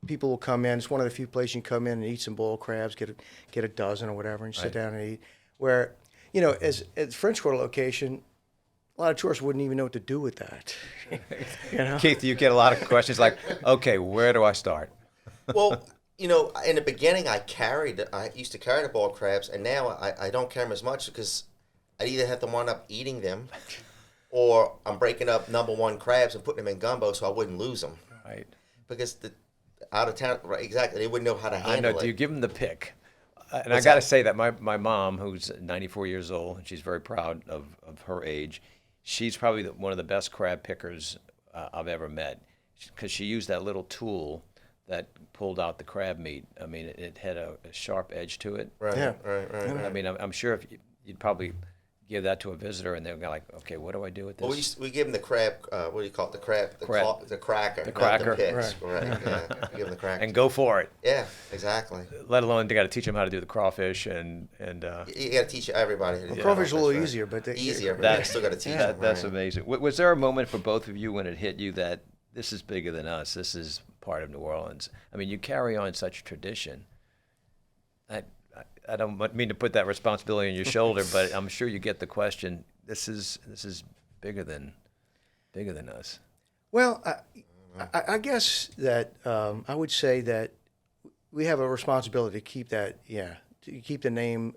people will come in. It's one of the few places you can come in and eat some boiled crabs, get a dozen or whatever, and sit down and eat. Where as at the French Quarter location, a lot of tourists wouldn't even know what to do with that. Keith, you get a lot of questions like, okay, where do I start? Well, in the beginning, I used to carry the boiled crabs, and now I don't carry them as much because I either have to wind up eating them, or I'm breaking up number one crabs and putting them in gumbo so I wouldn't lose them. Right. Because the out of town, right, exactly, they wouldn't know how to handle it. Do you give them the pick? And I got to say that my mom, who's 94 years old, and she's very proud of her age, she's probably one of the best crab pickers I've ever met, because she used that little tool that pulled out the crab meat. I mean, it had a sharp edge to it. Right, Yeah. right. I mean, I'm sure if you'd probably give that to a visitor, and they're like, okay, what do I do with this? Well, we give them the crab. What do you call it? The crab. The cracker. The not cracker. The picks. Right. Yeah. Give them the cracker. And go for it. Yeah, exactly. Let alone they got to teach them how to do the crawfish and You got to teach everybody. How to do Crawfish is a little right. easier, but Easier, but That- you still got to teach that, them. that's right. amazing. Was there a moment for both of you when it hit you that this is bigger than us? This is part of New Orleans. I mean, you carry on such a tradition. I don't mean to put that responsibility on your shoulder, but I'm sure you get the question. This is bigger than us. Well, I guess that I would say that we have a responsibility to keep that, to keep the name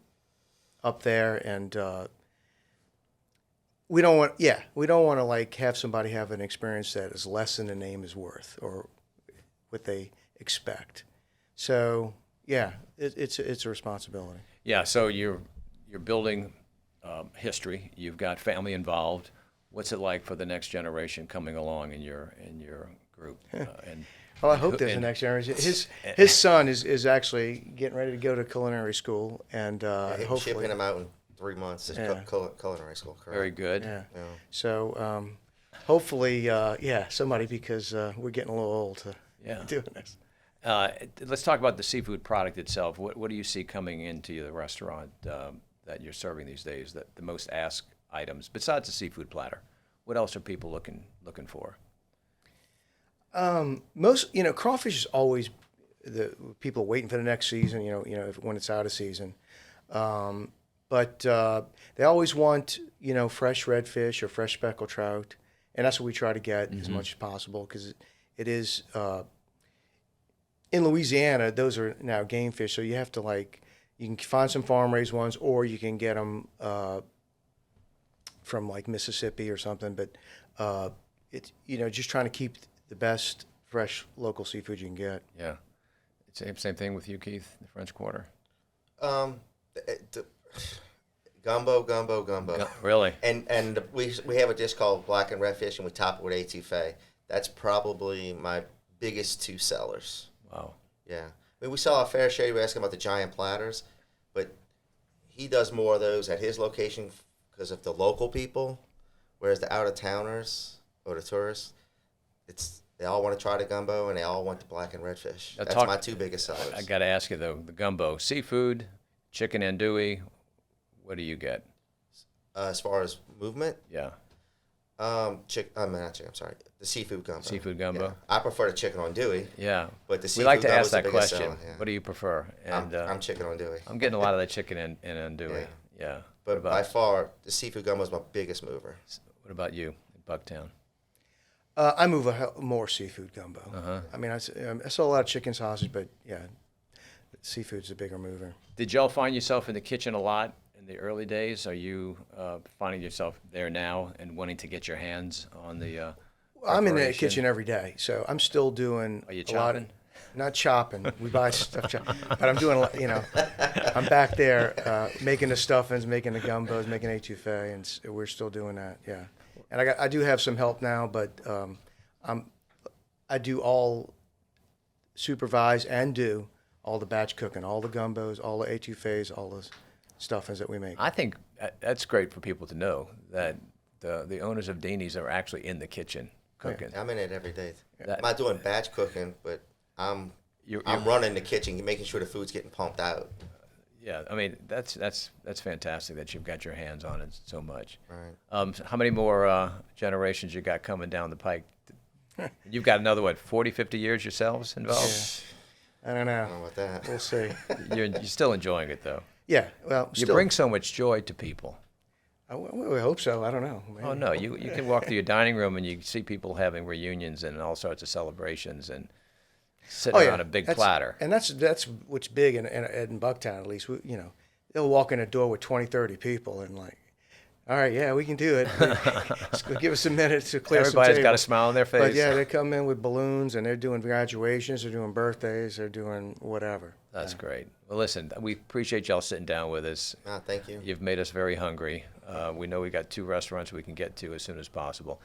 up there, and we don't want to like have somebody have an experience that is less than the name is worth or what they expect. So it's a responsibility. Yeah. So you're building history. You've got family involved. What's it like for the next generation coming along in your group? Well, I hope there's a next generation. His son is actually getting ready to go to culinary school, and hopefully shipping him out in 3 months. It's culinary school. Correct. Very good. Yeah. So hopefully, somebody, because we're getting a little old to doing this. Let's talk about the seafood product itself. What do you see coming into the restaurant that you're serving these days? The most asked items besides the seafood platter. What else are people looking for? Most, crawfish is always the people waiting for the next season. When it's out of season, but they always want fresh redfish or fresh speckled trout, and that's what we try to get as much as possible, because it is in Louisiana. Those are now game fish, so you have to you can find some farm raised ones, or you can get them from like Mississippi or something. But it's just trying to keep the best fresh local seafood you can get. Yeah. Same thing with you, Keith, the French Quarter. Gumbo. Really? And we have a dish called black and redfish, and we top it with etouffee. That's probably my biggest two sellers. Wow. Yeah. I mean, we saw a fair share. You were asking about the giant platters, but he does more of those at his location because of the local people, whereas the out-of-towners or the tourists, they all want to try the gumbo, and they all want the black and redfish. That's my two biggest sellers. I got to ask you, though, the gumbo, seafood, chicken andouille, what do you get? As far as movement? Yeah. Not chicken, I'm sorry. The seafood gumbo. Seafood gumbo? Yeah. I prefer the chicken andouille. Yeah. But the we seafood like to gumbo ask is the that biggest question. seller, yeah. What do you prefer? And I'm chicken andouille. I'm getting a lot of that chicken and andouille. Yeah. But by far, the seafood gumbo is my biggest mover. What about you in Bucktown? I move more seafood gumbo. I mean, I saw a lot of chicken sausage, but yeah, seafood's a bigger mover. Did y'all find yourself in the kitchen a lot in the early days? Are you finding yourself there now and wanting to get your hands on the I'm in the preparation? kitchen every day, so I'm still doing Are you a lot of, chopping? not chopping. We buy stuff, but I'm doing, I'm back there making the stuffings, making the gumbos, making etouffee, and we're still doing that. Yeah, and I do have some help now, but I do all supervise and do all the batch cooking, all the gumbos, all the etouffees, all the stuffings that we make. I think that's great for people to know that the owners of Deanie's are actually in the kitchen cooking. I'm in it every day. That- I'm not doing batch cooking, but I'm running the kitchen, making sure the food's getting pumped out. Yeah, I mean that's fantastic that you've got your hands on it so much. Right. How many more generations you got coming down the pike? You've got another 40, 50 years yourselves involved. I don't know. I don't know about that. We'll see. You're still enjoying it though. Yeah, well, You still, bring so much joy to people. we hope so. I don't know. Maybe. Oh no, you can walk through your dining room and you see people having reunions and all sorts of celebrations and sitting around a big platter. And that's what's big in Bucktown, at least. They'll walk in the door with 20, 30 people and like, all right, yeah, we can do it. Just give us a minute to clear some Everybody's got a tables. smile on their face. But yeah, they come in with balloons and they're doing graduations, they're doing birthdays, they're doing whatever. That's great. Well, listen, we appreciate y'all sitting down with us. Thank you. You've made us very hungry. We know we got 2 restaurants we can get to as soon as possible.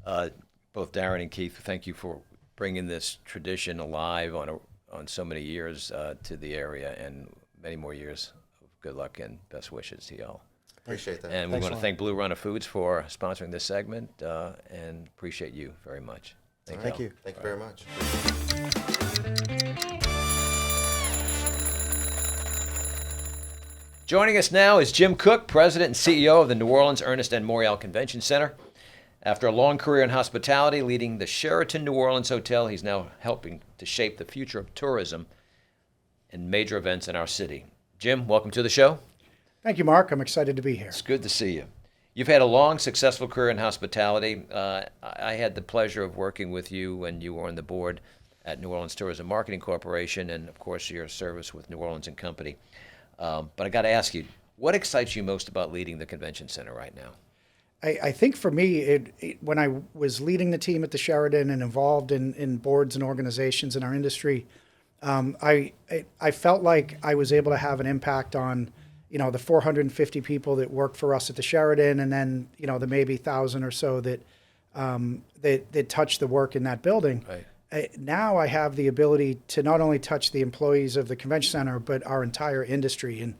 Both Darren and Keith, thank you for bringing this tradition alive on so many years to the area, and many more years of good luck and best wishes to y'all. Appreciate that. And we Thanks want a to lot. thank Blue Runner Foods for sponsoring this segment, and appreciate you very much. Thank y'all. you. Thank you very much. Joining us now is Jim Cook, President and CEO of the New Orleans Ernest N. Morial Convention Center. After a long career in hospitality, leading the Sheraton New Orleans Hotel, he's now helping to shape the future of tourism and major events in our city. Jim, welcome to the show. Thank you, Mark. I'm excited to be here. It's good to see you. You've had a long, successful career in hospitality. I had the pleasure of working with you when you were on the board at New Orleans Tourism Marketing Corporation, and of course your service with New Orleans and Company. But I got to ask you, what excites you most about leading the convention center right now? I think for me, when I was leading the team at the Sheraton and involved in boards and organizations in our industry, I felt like I was able to have an impact on, the 450 people that work for us at the Sheraton, and then, the maybe 1,000 or so that touch the work in that building. Right. Now I have the ability to not only touch the employees of the convention center, but our entire industry. And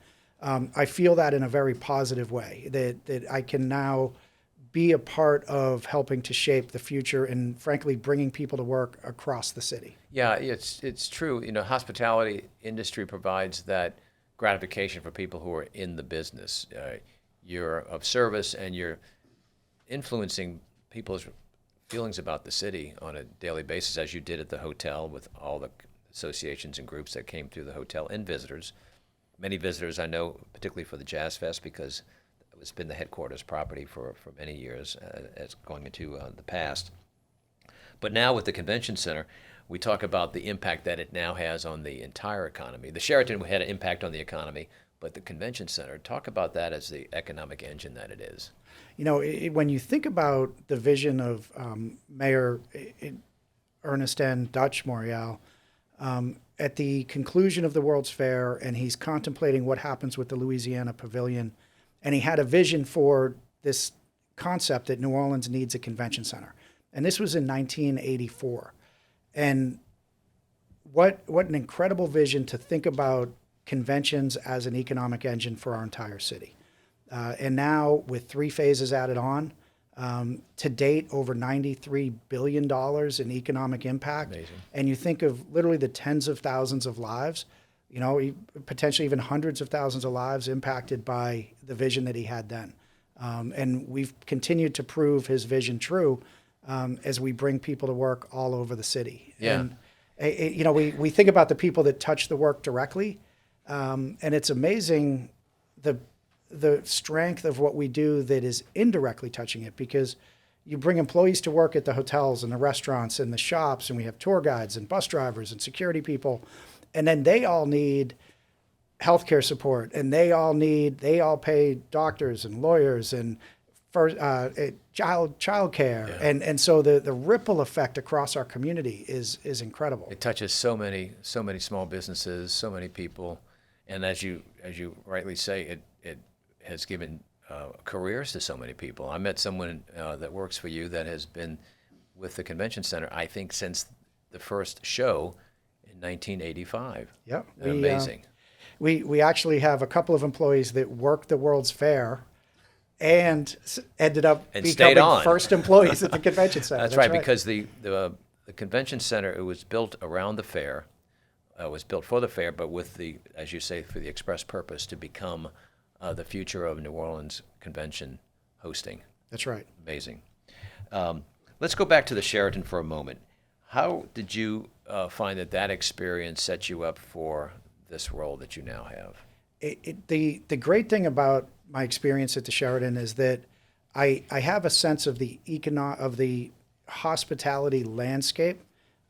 I feel that in a very positive way, that I can now be a part of helping to shape the future and, frankly, bringing people to work across the city. Yeah, it's true. Hospitality industry provides that gratification for people who are in the business. You're of service and you're influencing people's feelings about the city on a daily basis, as you did at the hotel with all the associations and groups that came through the hotel and visitors. Many visitors I know, particularly for the Jazz Fest, because it's been the headquarters property for many years, as going into the past. But now with the convention center, we talk about the impact that it now has on the entire economy. The Sheraton had an impact on the economy, but the convention center, talk about that as the economic engine that it is. When you think about the vision of Mayor Ernest N. Dutch Morial, at the conclusion of the World's Fair, and he's contemplating what happens with the Louisiana Pavilion, and he had a vision for this concept that New Orleans needs a convention center. And this was in 1984. And what an incredible vision to think about conventions as an economic engine for our entire city. And now with 3 phases added on, to date, over $93 billion in economic impact. Amazing. And you think of literally the tens of thousands of lives, potentially even hundreds of thousands of lives impacted by the vision that he had then. And we've continued to prove his vision true as we bring people to work all over the city. Yeah. And, we think about the people that touch the work directly, and it's amazing the strength of what we do that is indirectly touching it, because you bring employees to work at the hotels and the restaurants and the shops, and we have tour guides and bus drivers and security people, and then they all need healthcare support, and they all pay doctors and lawyers and child care, and so the ripple effect across our community is incredible. It touches so many small businesses, so many people, and as you rightly say, it has given careers to so many people. I met someone that works for you that has been with the convention center, I think, since the first show in 1985. Yep, amazing. We actually have a couple of employees that work the World's Fair and ended up becoming first employees at the convention center. That's right, because the convention center, it was built around the fair, was built for the fair, but with the, as you say, for the express purpose to become the future of New Orleans convention hosting. That's right. Amazing. Let's go back to the Sheraton for a moment. How did you find that experience set you up for this role that you now have? The great thing about my experience at the Sheraton is that I have a sense of the hospitality landscape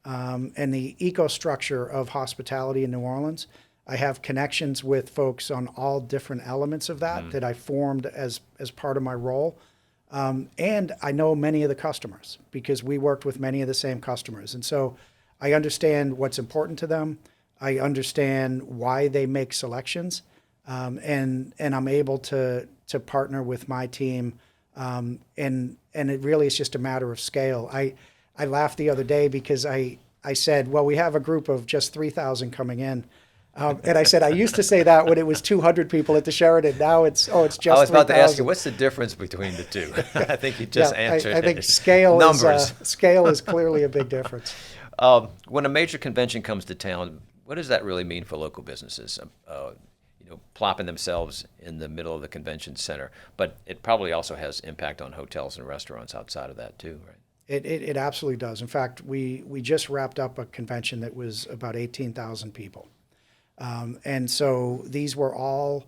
and the eco-structure of hospitality in New Orleans. I have connections with folks on all different elements of that I formed as part of my role. And I know many of the customers because we worked with many of the same customers. And so I understand what's important to them. I understand why they make selections. And I'm able to partner with my team. And it really is just a matter of scale. I laughed the other day because I said, well, we have a group of just 3,000 coming in. And I said, I used to say that when it was 200 people at the Sheraton. Now it's just 3,000. I was about to ask you, what's the difference between the two? I think you just answered I think scale numbers. Scale is clearly a big difference. When a major convention comes to town, what does that really mean for local businesses? Plopping themselves in the middle of the convention center, but it probably also has impact on hotels and restaurants outside of that too, right? It absolutely does. In fact, we just wrapped up a convention that was about 18,000 people. And so these were all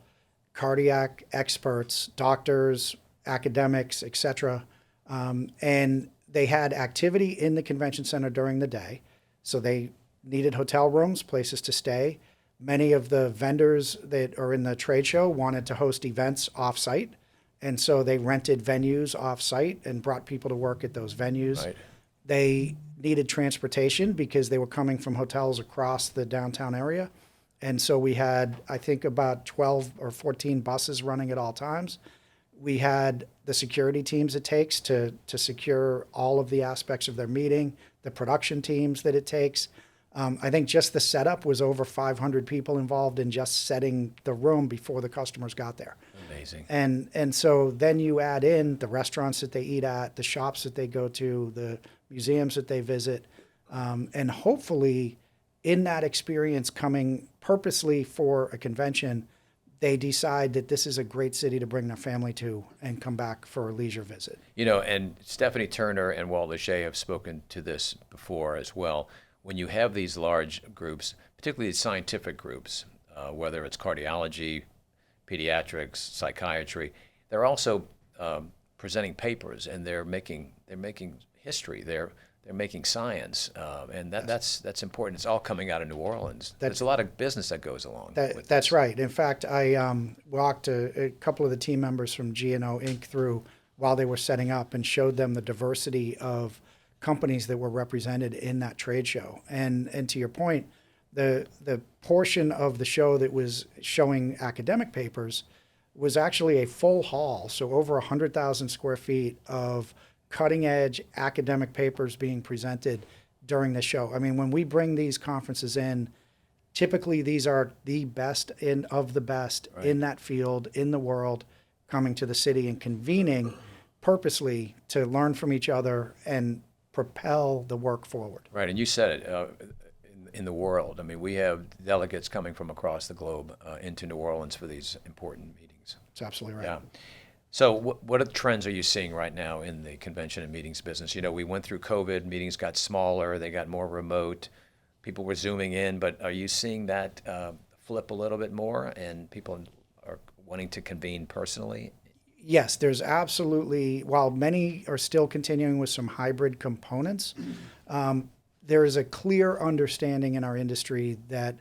cardiac experts, doctors, academics, et cetera. And they had activity in the convention center during the day. So they needed hotel rooms, places to stay. Many of the vendors that are in the trade show wanted to host events off-site. And so they rented venues off-site and brought people to work at those venues. Right. They needed transportation because they were coming from hotels across the downtown area. And so we had, I think, about 12 or 14 buses running at all times. We had the security teams it takes to secure all of the aspects of their meeting, the production teams that it takes. I think just the setup was over 500 people involved in just setting the room before the customers got there. Amazing. And so then you add in the restaurants that they eat at, the shops that they go to, the museums that they visit, and hopefully in that experience coming purposely for a convention, they decide that this is a great city to bring their family to and come back for a leisure visit. And Stephanie Turner and Walt Lachey have spoken to this before as well. When you have these large groups, particularly scientific groups, whether it's cardiology, pediatrics, psychiatry, they're also presenting papers, and they're making history. They're making science, and that's important. It's all coming out of New Orleans. There's a lot of business that goes along with that's this. right. In fact, I walked a couple of the team members from G&O Inc. through while they were setting up and showed them the diversity of companies that were represented in that trade show. And to your point, the portion of the show that was showing academic papers was actually a full hall, so over 100,000 square feet of cutting-edge academic papers being presented during the show. I mean, when we bring these conferences in, typically these are the best of the best in that field, in the world, coming to the city and convening purposely to learn from each other and propel the work forward. Right, and you said it, in the world. I mean, we have delegates coming from across the globe into New Orleans for these important meetings. That's absolutely right. Yeah. So what trends are you seeing right now in the convention and meetings business? We went through COVID, meetings got smaller, they got more remote, people were Zooming in, but are you seeing that flip a little bit more and people are wanting to convene personally? Yes, there's absolutely, while many are still continuing with some hybrid components, there is a clear understanding in our industry that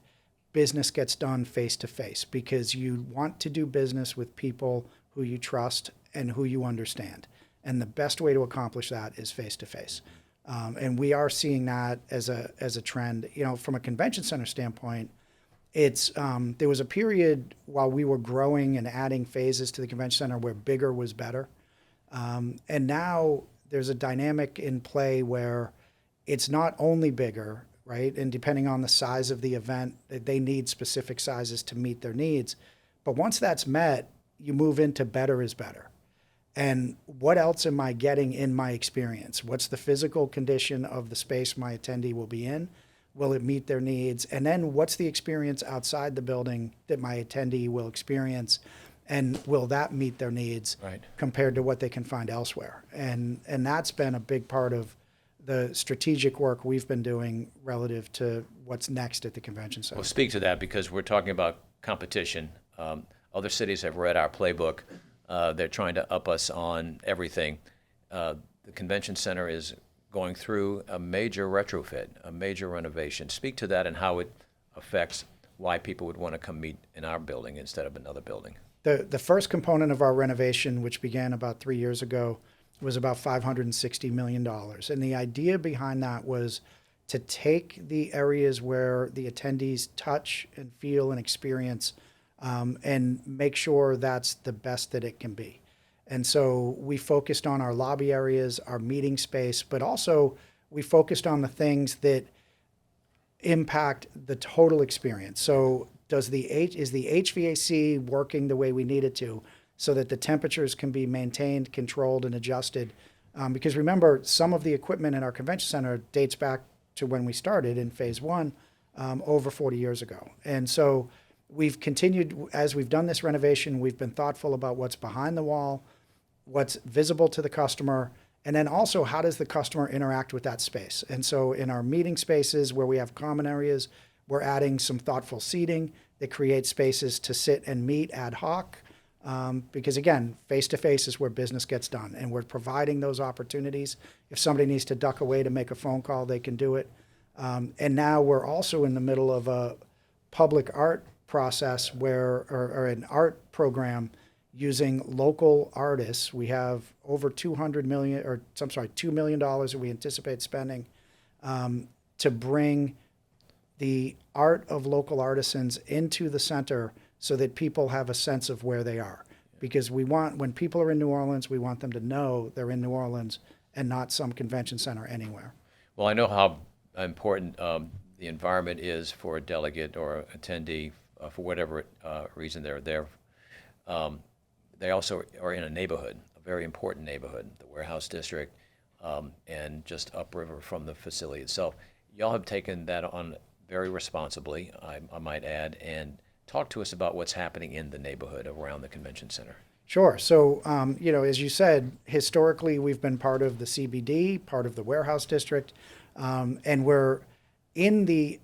business gets done face to face because you want to do business with people who you trust and who you understand. And the best way to accomplish that is face to face. And we are seeing that as a trend. You know, from a convention center standpoint, it's there was a period while we were growing and adding phases to the convention center where bigger was better. And now there's a dynamic in play where it's not only bigger, right? And depending on the size of the event, they need specific sizes to meet their needs. But once that's met, you move into better is better. And what else am I getting in my experience? What's the physical condition of the space my attendee will be in? Will it meet their needs? And then what's the experience outside the building that my attendee will experience? And will that meet their needs compared to what they can find elsewhere? And that's been a big part of the strategic work we've been doing relative to what's next at the convention center. Well, speak to that because we're talking about competition. Other cities have read our playbook. They're trying to up us on everything. The convention center is going through a major retrofit, a major renovation. Speak to that and how it affects why people would want to come meet in our building instead of another building. The first component of our renovation, which began about 3 years ago, was about $560 million. And the idea behind that was to take the areas where the attendees touch and feel and experience and make sure that's the best that it can be. And so we focused on our lobby areas, our meeting space, but also we focused on the things that impact the total experience. So is the HVAC working the way we need it to so that the temperatures can be maintained, controlled, and adjusted? Because remember, some of the equipment in our convention center dates back to when we started in phase one over 40 years ago. And so we've continued, as we've done this renovation, we've been thoughtful about what's behind the wall, what's visible to the customer, and then also how does the customer interact with that space. And so in our meeting spaces where we have common areas, we're adding some thoughtful seating that creates spaces to sit and meet ad hoc. Because again, face-to-face is where business gets done, and we're providing those opportunities. If somebody needs to duck away to make a phone call, they can do it. And now we're also in the middle of a public art process or an art program using local artists. We have over $2 million that we anticipate spending to bring the art of local artisans into the center so that people have a sense of where they are. Because when people are in New Orleans, we want them to know they're in New Orleans and not some convention center anywhere. Well, I know how important the environment is for a delegate or attendee for whatever reason they're there. They also are in a neighborhood, a very important neighborhood, the Warehouse District, and just upriver from the facility itself. Y'all have taken that on very responsibly, I might add, and talk to us about what's happening in the neighborhood around the convention center. Sure. So, as you said, historically we've been part of the CBD, part of the Warehouse District, and we're in the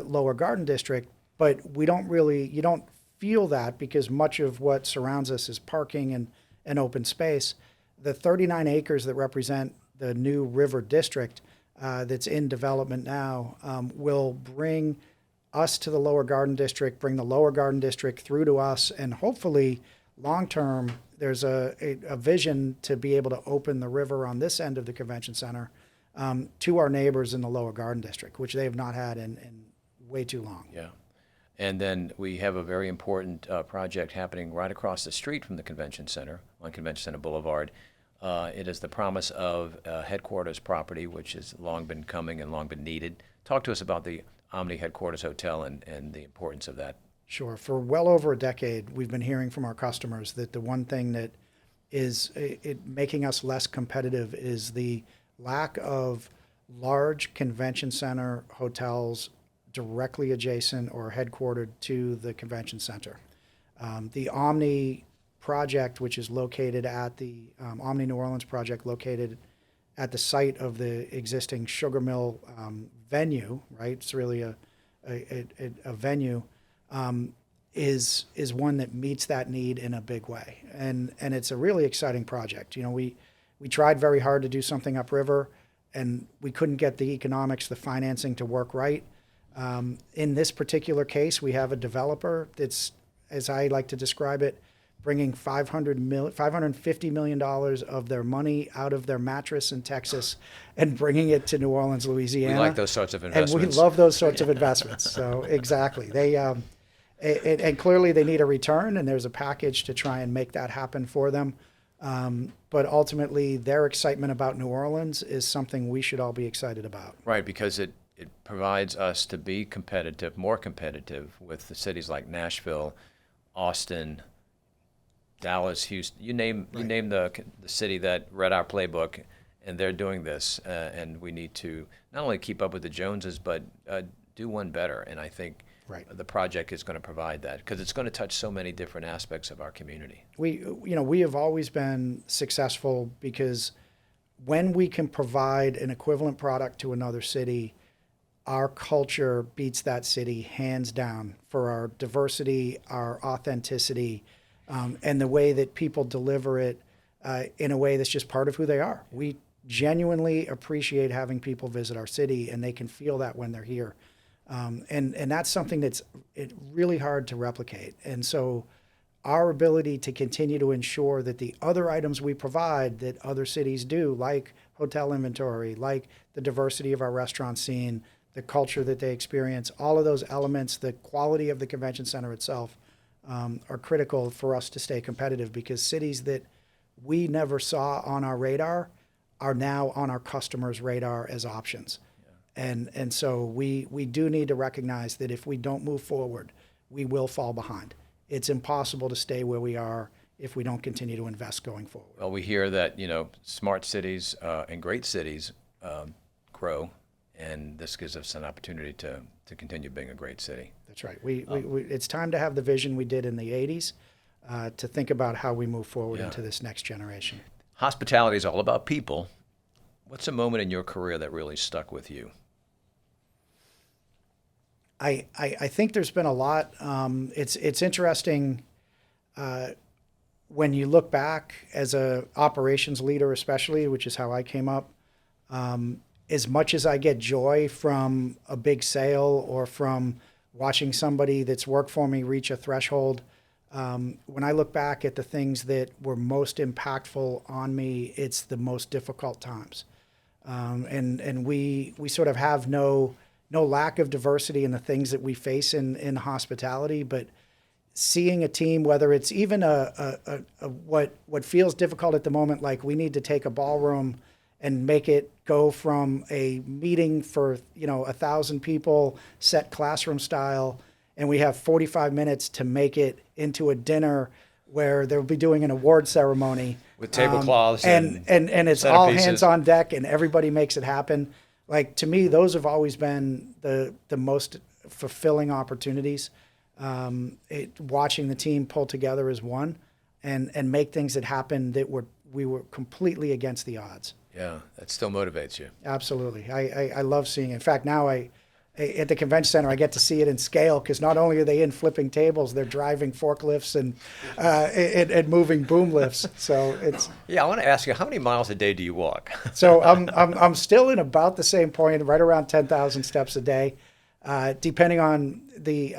Lower Garden District, but you don't feel that because much of what surrounds us is parking and open space. The 39 acres that represent the new River District that's in development now will bring us to the Lower Garden District, bring the Lower Garden District through to us, and hopefully long-term there's a vision to be able to open the river on this end of the convention center to our neighbors in the Lower Garden District, which they have not had in way too long. Yeah. And then we have a very important project happening right across the street from the convention center on Convention Center Boulevard. It is the promise of headquarters property, which has long been coming and long been needed. Talk to us about the Omni Headquarters Hotel and the importance of that. Sure. For well over a decade, we've been hearing from our customers that the one thing that is making us less competitive is the lack of large convention center hotels directly adjacent or headquartered to the convention center. The Omni project, which is located at the Omni New Orleans project, located at the site of the existing Sugar Mill venue, right? It's really a venue, is one that meets that need in a big way, and it's a really exciting project. You know, we tried very hard to do something upriver, and we couldn't get the economics, the financing to work right. In this particular case, we have a developer that's, as I like to describe it, bringing $550 million of their money out of their mattress in Texas and bringing it to New Orleans, Louisiana. We like those sorts of investments. And we love those sorts of investments. So exactly. They and clearly they need a return, and there's a package to try and make that happen for them. But ultimately, their excitement about New Orleans is something we should all be excited about. Right, because it provides us to be competitive, more competitive with the cities like Nashville, Austin, Dallas, Houston. You name the city that read our playbook, and they're doing this. And we need to not only keep up with the Joneses, but do one better. And I think the project is going to provide that, because it's going to touch so many different aspects of our community. We have always been successful because when we can provide an equivalent product to another city, our culture beats that city hands down for our diversity, our authenticity, and the way that people deliver it in a way that's just part of who they are. We genuinely appreciate having people visit our city, and they can feel that when they're here. And that's something that's really hard to replicate. And so our ability to continue to ensure that the other items we provide that other cities do, like hotel inventory, like the diversity of our restaurant scene, the culture that they experience, all of those elements, the quality of the convention center itself, are critical for us to stay competitive, because cities that we never saw on our radar are now on our customers' radar as options. And so we do need to recognize that if we don't move forward, we will fall behind. It's impossible to stay where we are if we don't continue to invest going forward. Well, we hear that, smart cities and great cities grow, and this gives us an opportunity to continue being a great city. That's right. It's time to have the vision we did in the 80s to think about how we move forward into this next generation. Hospitality is all about people. What's a moment in your career that really stuck with you? I think there's been a lot. It's interesting when you look back as a operations leader, especially, which is how I came up. As much as I get joy from a big sale or from watching somebody that's worked for me reach a threshold, when I look back at the things that were most impactful on me, it's the most difficult times. And we sort of have no lack of diversity in the things that we face in hospitality, but seeing a team, whether it's even what feels difficult at the moment, like we need to take a ballroom and make it go from a meeting for 1,000 people set classroom style, and we have 45 minutes to make it into a dinner where they'll be doing an award ceremony with tablecloths and it's all hands on deck and everybody makes it happen. Like, to me, those have always been the most fulfilling opportunities. Watching the team pull together as one and make things that happen that we were completely against the odds. Yeah, that still motivates you. Absolutely. I love seeing it. In fact, now at the convention center, I get to see it in scale, because not only are they in flipping tables, they're driving forklifts and moving boom lifts. So it's. Yeah, I want to ask you, how many miles a day do you walk? So I'm still in about the same point, right around 10,000 steps a day, depending on the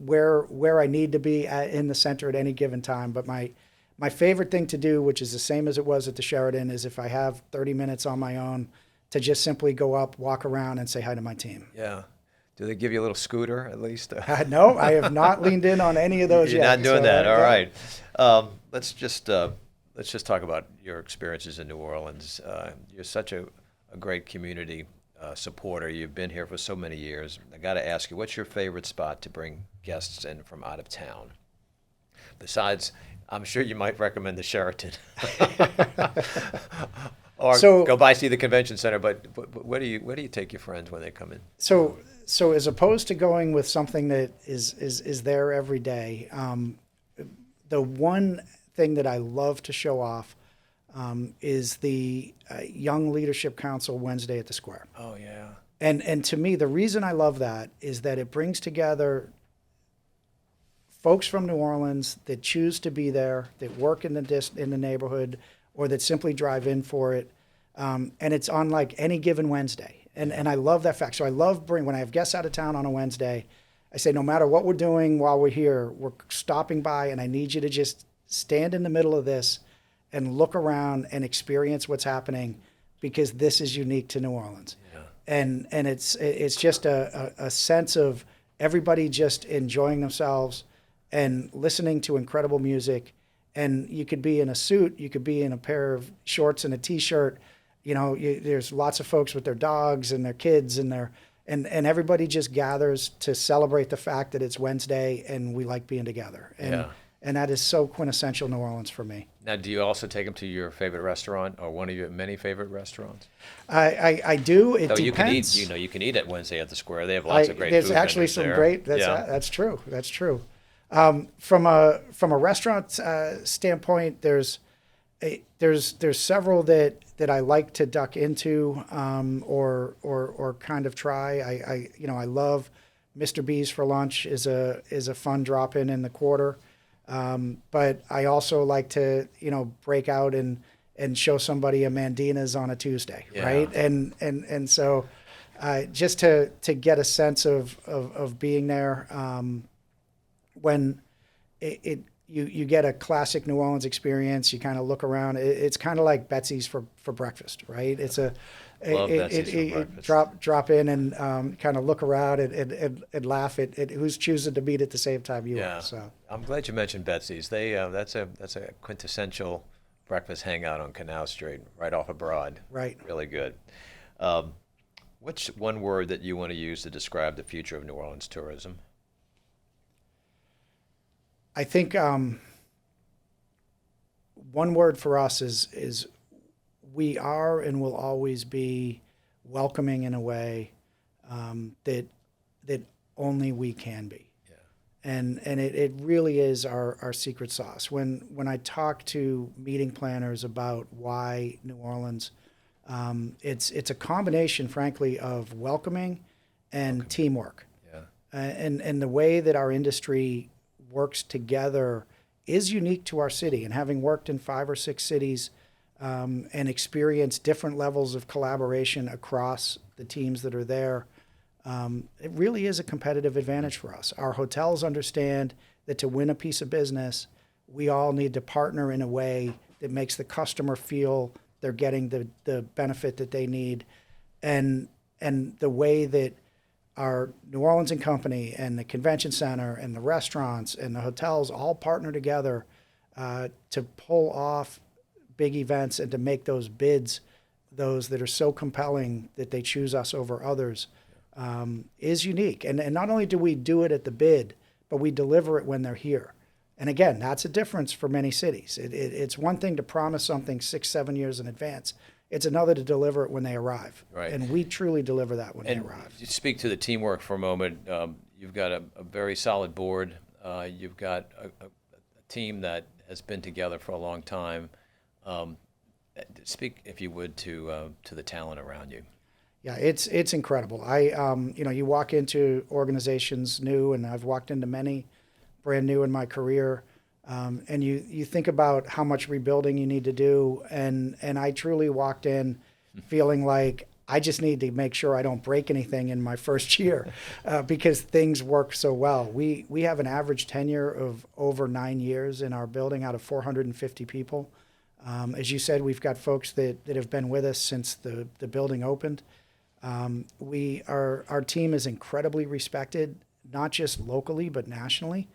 where I need to be in the center at any given time. But my favorite thing to do, which is the same as it was at the Sheraton, is if I have 30 minutes on my own, to just simply go up, walk around, and say hi to my team. Yeah. Do they give you a little scooter at least? No, I have not leaned in on any of those You're yet. not doing that. All right. Let's just talk about your experiences in New Orleans. You're such a great community supporter. You've been here for so many years. I got to ask you, what's your favorite spot to bring guests in from out of town? Besides, I'm sure you might recommend the Sheraton. Or go by see the convention center, but where do you take your friends when they come in? So as opposed to going with something that is there every day, the one thing that I love to show off is the Young Leadership Council Wednesday at the Square. Oh yeah. And to me, the reason I love that is that it brings together folks from New Orleans that choose to be there, that work in the neighborhood, or that simply drive in for it. And it's on like any given Wednesday. And I love that fact. So I love when I have guests out of town on a Wednesday, I say, no matter what we're doing while we're here, we're stopping by, and I need you to just stand in the middle of this and look around and experience what's happening, because this is unique to New Orleans. Yeah. And it's just a sense of everybody just enjoying themselves and listening to incredible music. And you could be in a suit, you could be in a pair of shorts and a T-shirt. You know, there's lots of folks with their dogs and their kids and everybody just gathers to celebrate the fact that it's Wednesday and we like being together. And that is so quintessential New Orleans for me. Now, do you also take them to your favorite restaurant or one of your many favorite restaurants? I do. It depends. You can eat at Wednesday at the Square. They have lots of great there's food actually vendors some there. great. That's true. That's true. From a restaurant standpoint, there's several that I like to duck into or kind of try. I love Mr. B's for lunch is a fun drop in the quarter. But I also like to, break out and show somebody a Mandina's on a Tuesday, right? And so just to get a sense of being there, when you get a classic New Orleans experience, you kind of look around. It's kind of like Betsy's for breakfast, right? It's drop in and kind of look around and laugh at who's choosing to meet at the same time you are. So I'm glad you mentioned Betsy's. They that's a quintessential breakfast hangout on Canal Street, right off of Broad. Right. Really good. What's one word that you want to use to describe the future of New Orleans tourism? I think one word for us is we are and will always be welcoming in a way that only we can be. Yeah. And it really is our secret sauce. When I talk to meeting planners about why New Orleans, it's a combination, frankly, of welcoming and teamwork. Yeah. And the way that our industry works together is unique to our city. And having worked in 5 or 6 cities and experienced different levels of collaboration across the teams that are there, it really is a competitive advantage for us. Our hotels understand that to win a piece of business, we all need to partner in a way that makes the customer feel they're getting the benefit that they need. And the way that our New Orleans and Company and the convention center and the restaurants and the hotels all partner together to pull off big events and to make those bids, those that are so compelling that they choose us over others, is unique. And not only do we do it at the bid, but we deliver it when they're here. And again, that's a difference for many cities. It's one thing to promise something 6-7 years in advance. It's another to deliver it when they arrive. Right. And we truly deliver that when they arrive. You speak to the teamwork for a moment. You've got a very solid board. You've got a team that has been together for a long time. Speak, if you would, to the talent around you. Yeah, it's incredible. You walk into organizations new, and I've walked into many brand new in my career. And you think about how much rebuilding you need to do, and I truly walked in feeling like I just need to make sure I don't break anything in my first year because things work so well. We have an average tenure of over 9 years in our building out of 450 people. As you said, we've got folks that have been with us since the building opened. Our team is incredibly respected, not just locally, but nationally.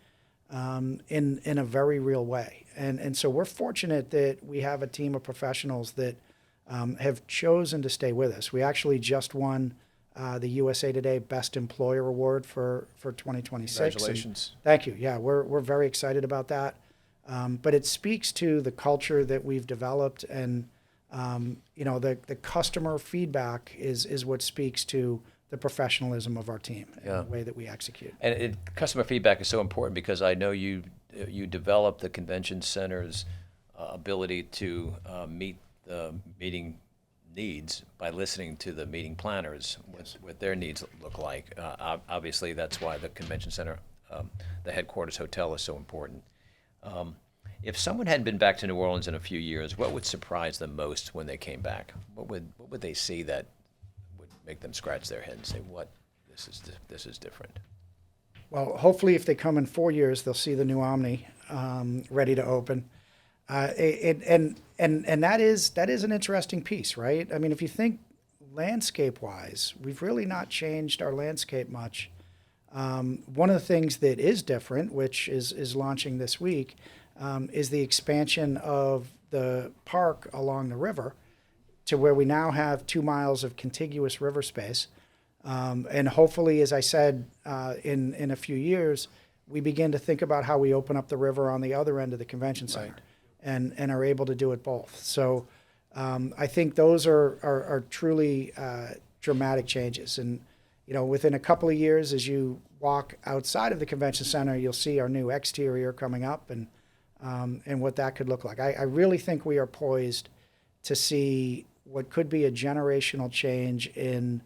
In a very real way. And so we're fortunate that we have a team of professionals that have chosen to stay with us. We actually just won the USA Today Best Employer Award for 2026. Congratulations. Thank you. Yeah, we're very excited about that. But it speaks to the culture that we've developed, and the customer feedback is what speaks to the professionalism of our team and the way that we execute. And customer feedback is so important because I know you develop the convention center's ability to meet the meeting needs by listening to the meeting planners, what their needs look like. Obviously, that's why the convention center the Headquarters Hotel is so important. If someone hadn't been back to New Orleans in a few years, what would surprise them most when they came back? What would they see that would make them scratch their head and say, "What? This is different"? Well, hopefully, if they come in 4 years, they'll see the new Omni ready to open. And that is an interesting piece, right? I mean, if you think landscape-wise, we've really not changed our landscape much. One of the things that is different, which is launching this week, is the expansion of the park along the river to where we now have 2 miles of contiguous river space. And hopefully, as I said, in a few years, we begin to think about how we open up the river on the other end of the convention center, and are able to do it both. So I think those are truly dramatic changes. And within a couple of years, as you walk outside of the convention center, you'll see our new exterior coming up and what that could look like. I really think we are poised to see what could be a generational change in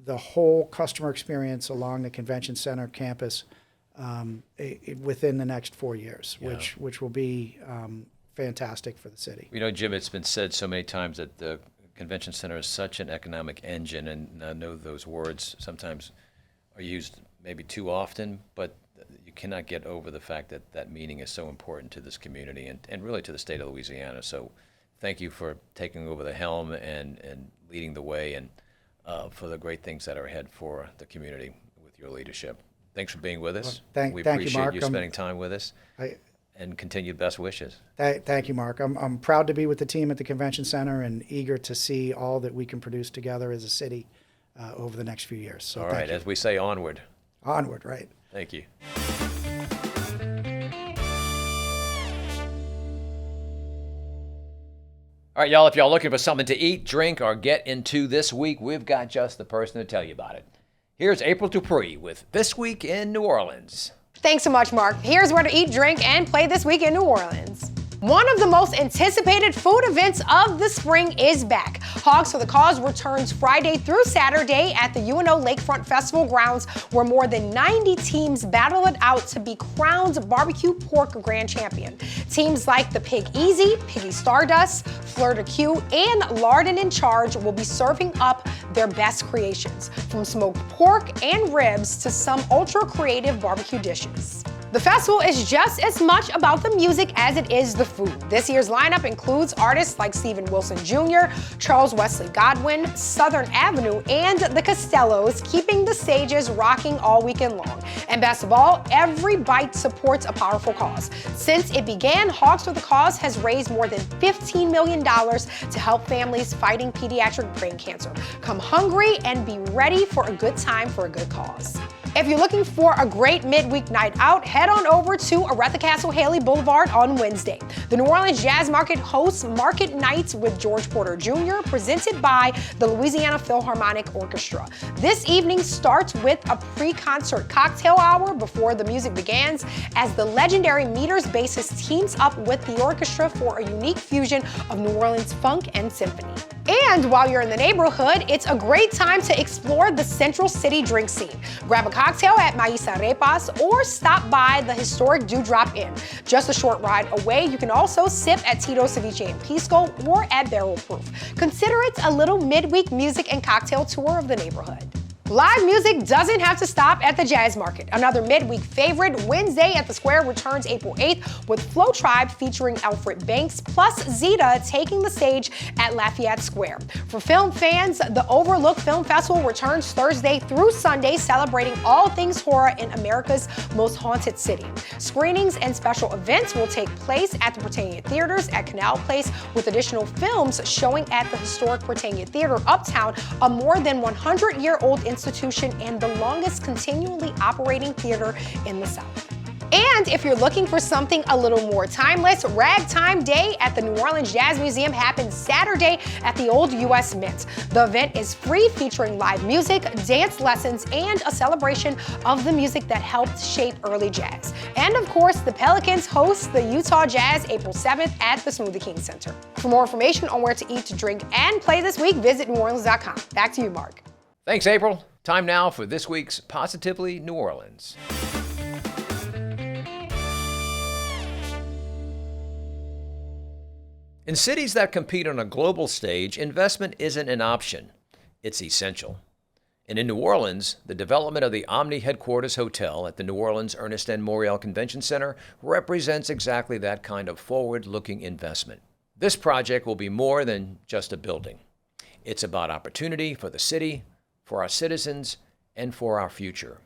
the whole customer experience along the convention center campus within the next 4 years, which will be fantastic for the city. Jim, it's been said so many times that the convention center is such an economic engine, and I know those words sometimes are used maybe too often, but you cannot get over the fact that that meaning is so important to this community and really to the state of Louisiana. So thank you for taking over the helm and leading the way, and for the great things that are ahead for the community with your leadership. Thanks for being with us. We appreciate you spending time with us, and continued best wishes. Thank you, Mark. I'm proud to be with the team at the convention center and eager to see all that we can produce together as a city over the next few years. So all right, as we say, onward. Onward, right. Thank you. All right, y'all, if y'all looking for something to eat, drink, or get into this week, we've got just the person to tell you about it. Here's April Dupree with This Week in New Orleans. Thanks so much, Mark. Here's where to eat, drink, and play this week in New Orleans. One of the most anticipated food events of the spring is back. Hogs for the Cause returns Friday through Saturday at the UNO Lakefront Festival grounds, where more than 90 teams battle it out to be crowned barbecue pork grand champion. Teams like the Pig Easy, Piggy Stardust, Fleur de Q, and Lardin in Charge will be serving up their best creations, from smoked pork and ribs to some ultra creative barbecue dishes. The festival is just as much about the music as it is the food. This year's lineup includes artists like Stephen Wilson Jr., Charles Wesley Godwin, Southern Avenue, and the Costellos, keeping the stages rocking all weekend long. And best of all, every bite supports a powerful cause. Since it began, Hogs for the Cause has raised more than $15 million to help families fighting pediatric brain cancer. Come hungry and be ready for a good time for a good cause. If you're looking for a great midweek night out, head on over to Aretha Castle Haley Boulevard on Wednesday. The New Orleans Jazz Market hosts Market Nights with George Porter Jr., presented by the Louisiana Philharmonic Orchestra. This evening starts with a pre-concert cocktail hour before the music begins, as the legendary Meters bassist teams up with the orchestra for a unique fusion of New Orleans funk and symphony. And while you're in the neighborhood, it's a great time to explore the Central City drink scene. Grab a cocktail at Maíz Arepas or stop by the historic Dewdrop Inn. Just a short ride away, you can also sip at Tito's Ceviche and Pisco or at Barrel Proof. Consider it a little midweek music and cocktail tour of the neighborhood. Live music doesn't have to stop at the Jazz Market. Another midweek favorite, Wednesday at the Square, returns April 8th with Flow Tribe featuring Alfred Banks plus Zeta taking the stage at Lafayette Square. For film fans, the Overlook Film Festival returns Thursday through Sunday, celebrating all things horror in America's most haunted city. Screenings and special events will take place at the Britannia Theaters at Canal Place, with additional films showing at the historic Britannia Theater Uptown, a more than 100-year-old institution and the longest continually operating theater in the South. And if you're looking for something a little more timeless, Ragtime Day at the New Orleans Jazz Museum happens Saturday at the Old U.S. Mint. The event is free, featuring live music, dance lessons, and a celebration of the music that helped shape early jazz. And of course, the Pelicans host the Utah Jazz April 7th at the Smoothie King Center. For more information on where to eat, drink, and play this week, visit neworleans.com. Back to you, Mark. Thanks, April. Time now for this week's Positively New Orleans. In cities that compete on a global stage, investment isn't an option, it's essential. And in New Orleans, the development of the Omni Headquarters Hotel at the New Orleans Ernest N. Morial Convention Center represents exactly that kind of forward-looking investment. This project will be more than just a building. It's about opportunity for the city, for our citizens, and for our future.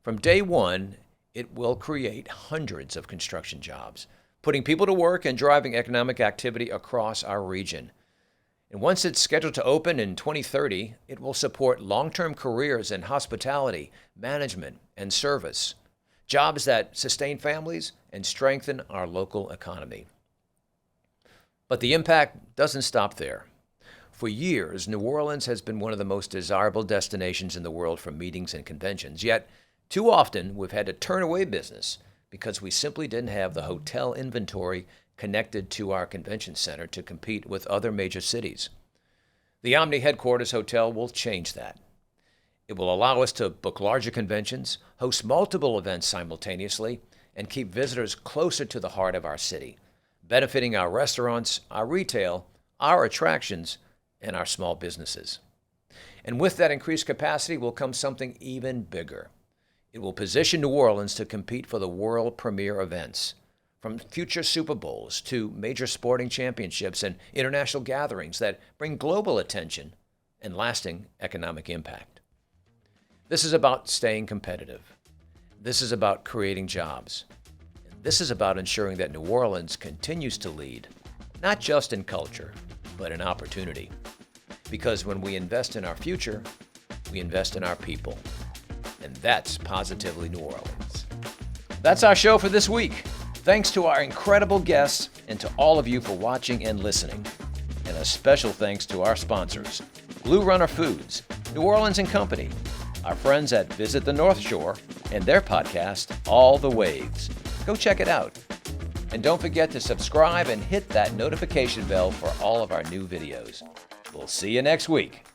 From day one, it will create hundreds of construction jobs, putting people to work and driving economic activity across our region. And once it's scheduled to open in 2030, it will support long-term careers in hospitality, management, and service, jobs that sustain families and strengthen our local economy. But the impact doesn't stop there. For years, New Orleans has been one of the most desirable destinations in the world for meetings and conventions, yet too often we've had to turn away business because we simply didn't have the hotel inventory connected to our convention center to compete with other major cities. The Omni Headquarters Hotel will change that. It will allow us to book larger conventions, host multiple events simultaneously, and keep visitors closer to the heart of our city, benefiting our restaurants, our retail, our attractions, and our small businesses. And with that increased capacity will come something even bigger. It will position New Orleans to compete for the world premier events, from future Super Bowls to major sporting championships and international gatherings that bring global attention and lasting economic impact. This is about staying competitive. This is about creating jobs. This is about ensuring that New Orleans continues to lead, not just in culture, but in opportunity. Because when we invest in our future, we invest in our people. And that's positively New Orleans. That's our show for this week. Thanks to our incredible guests and to all of you for watching and listening. And a special thanks to our sponsors, Blue Runner Foods, New Orleans & Company, our friends at Visit the North Shore, and their podcast, All the Waves. Go check it out. And don't forget to subscribe and hit that notification bell for all of our new videos. We'll see you next week.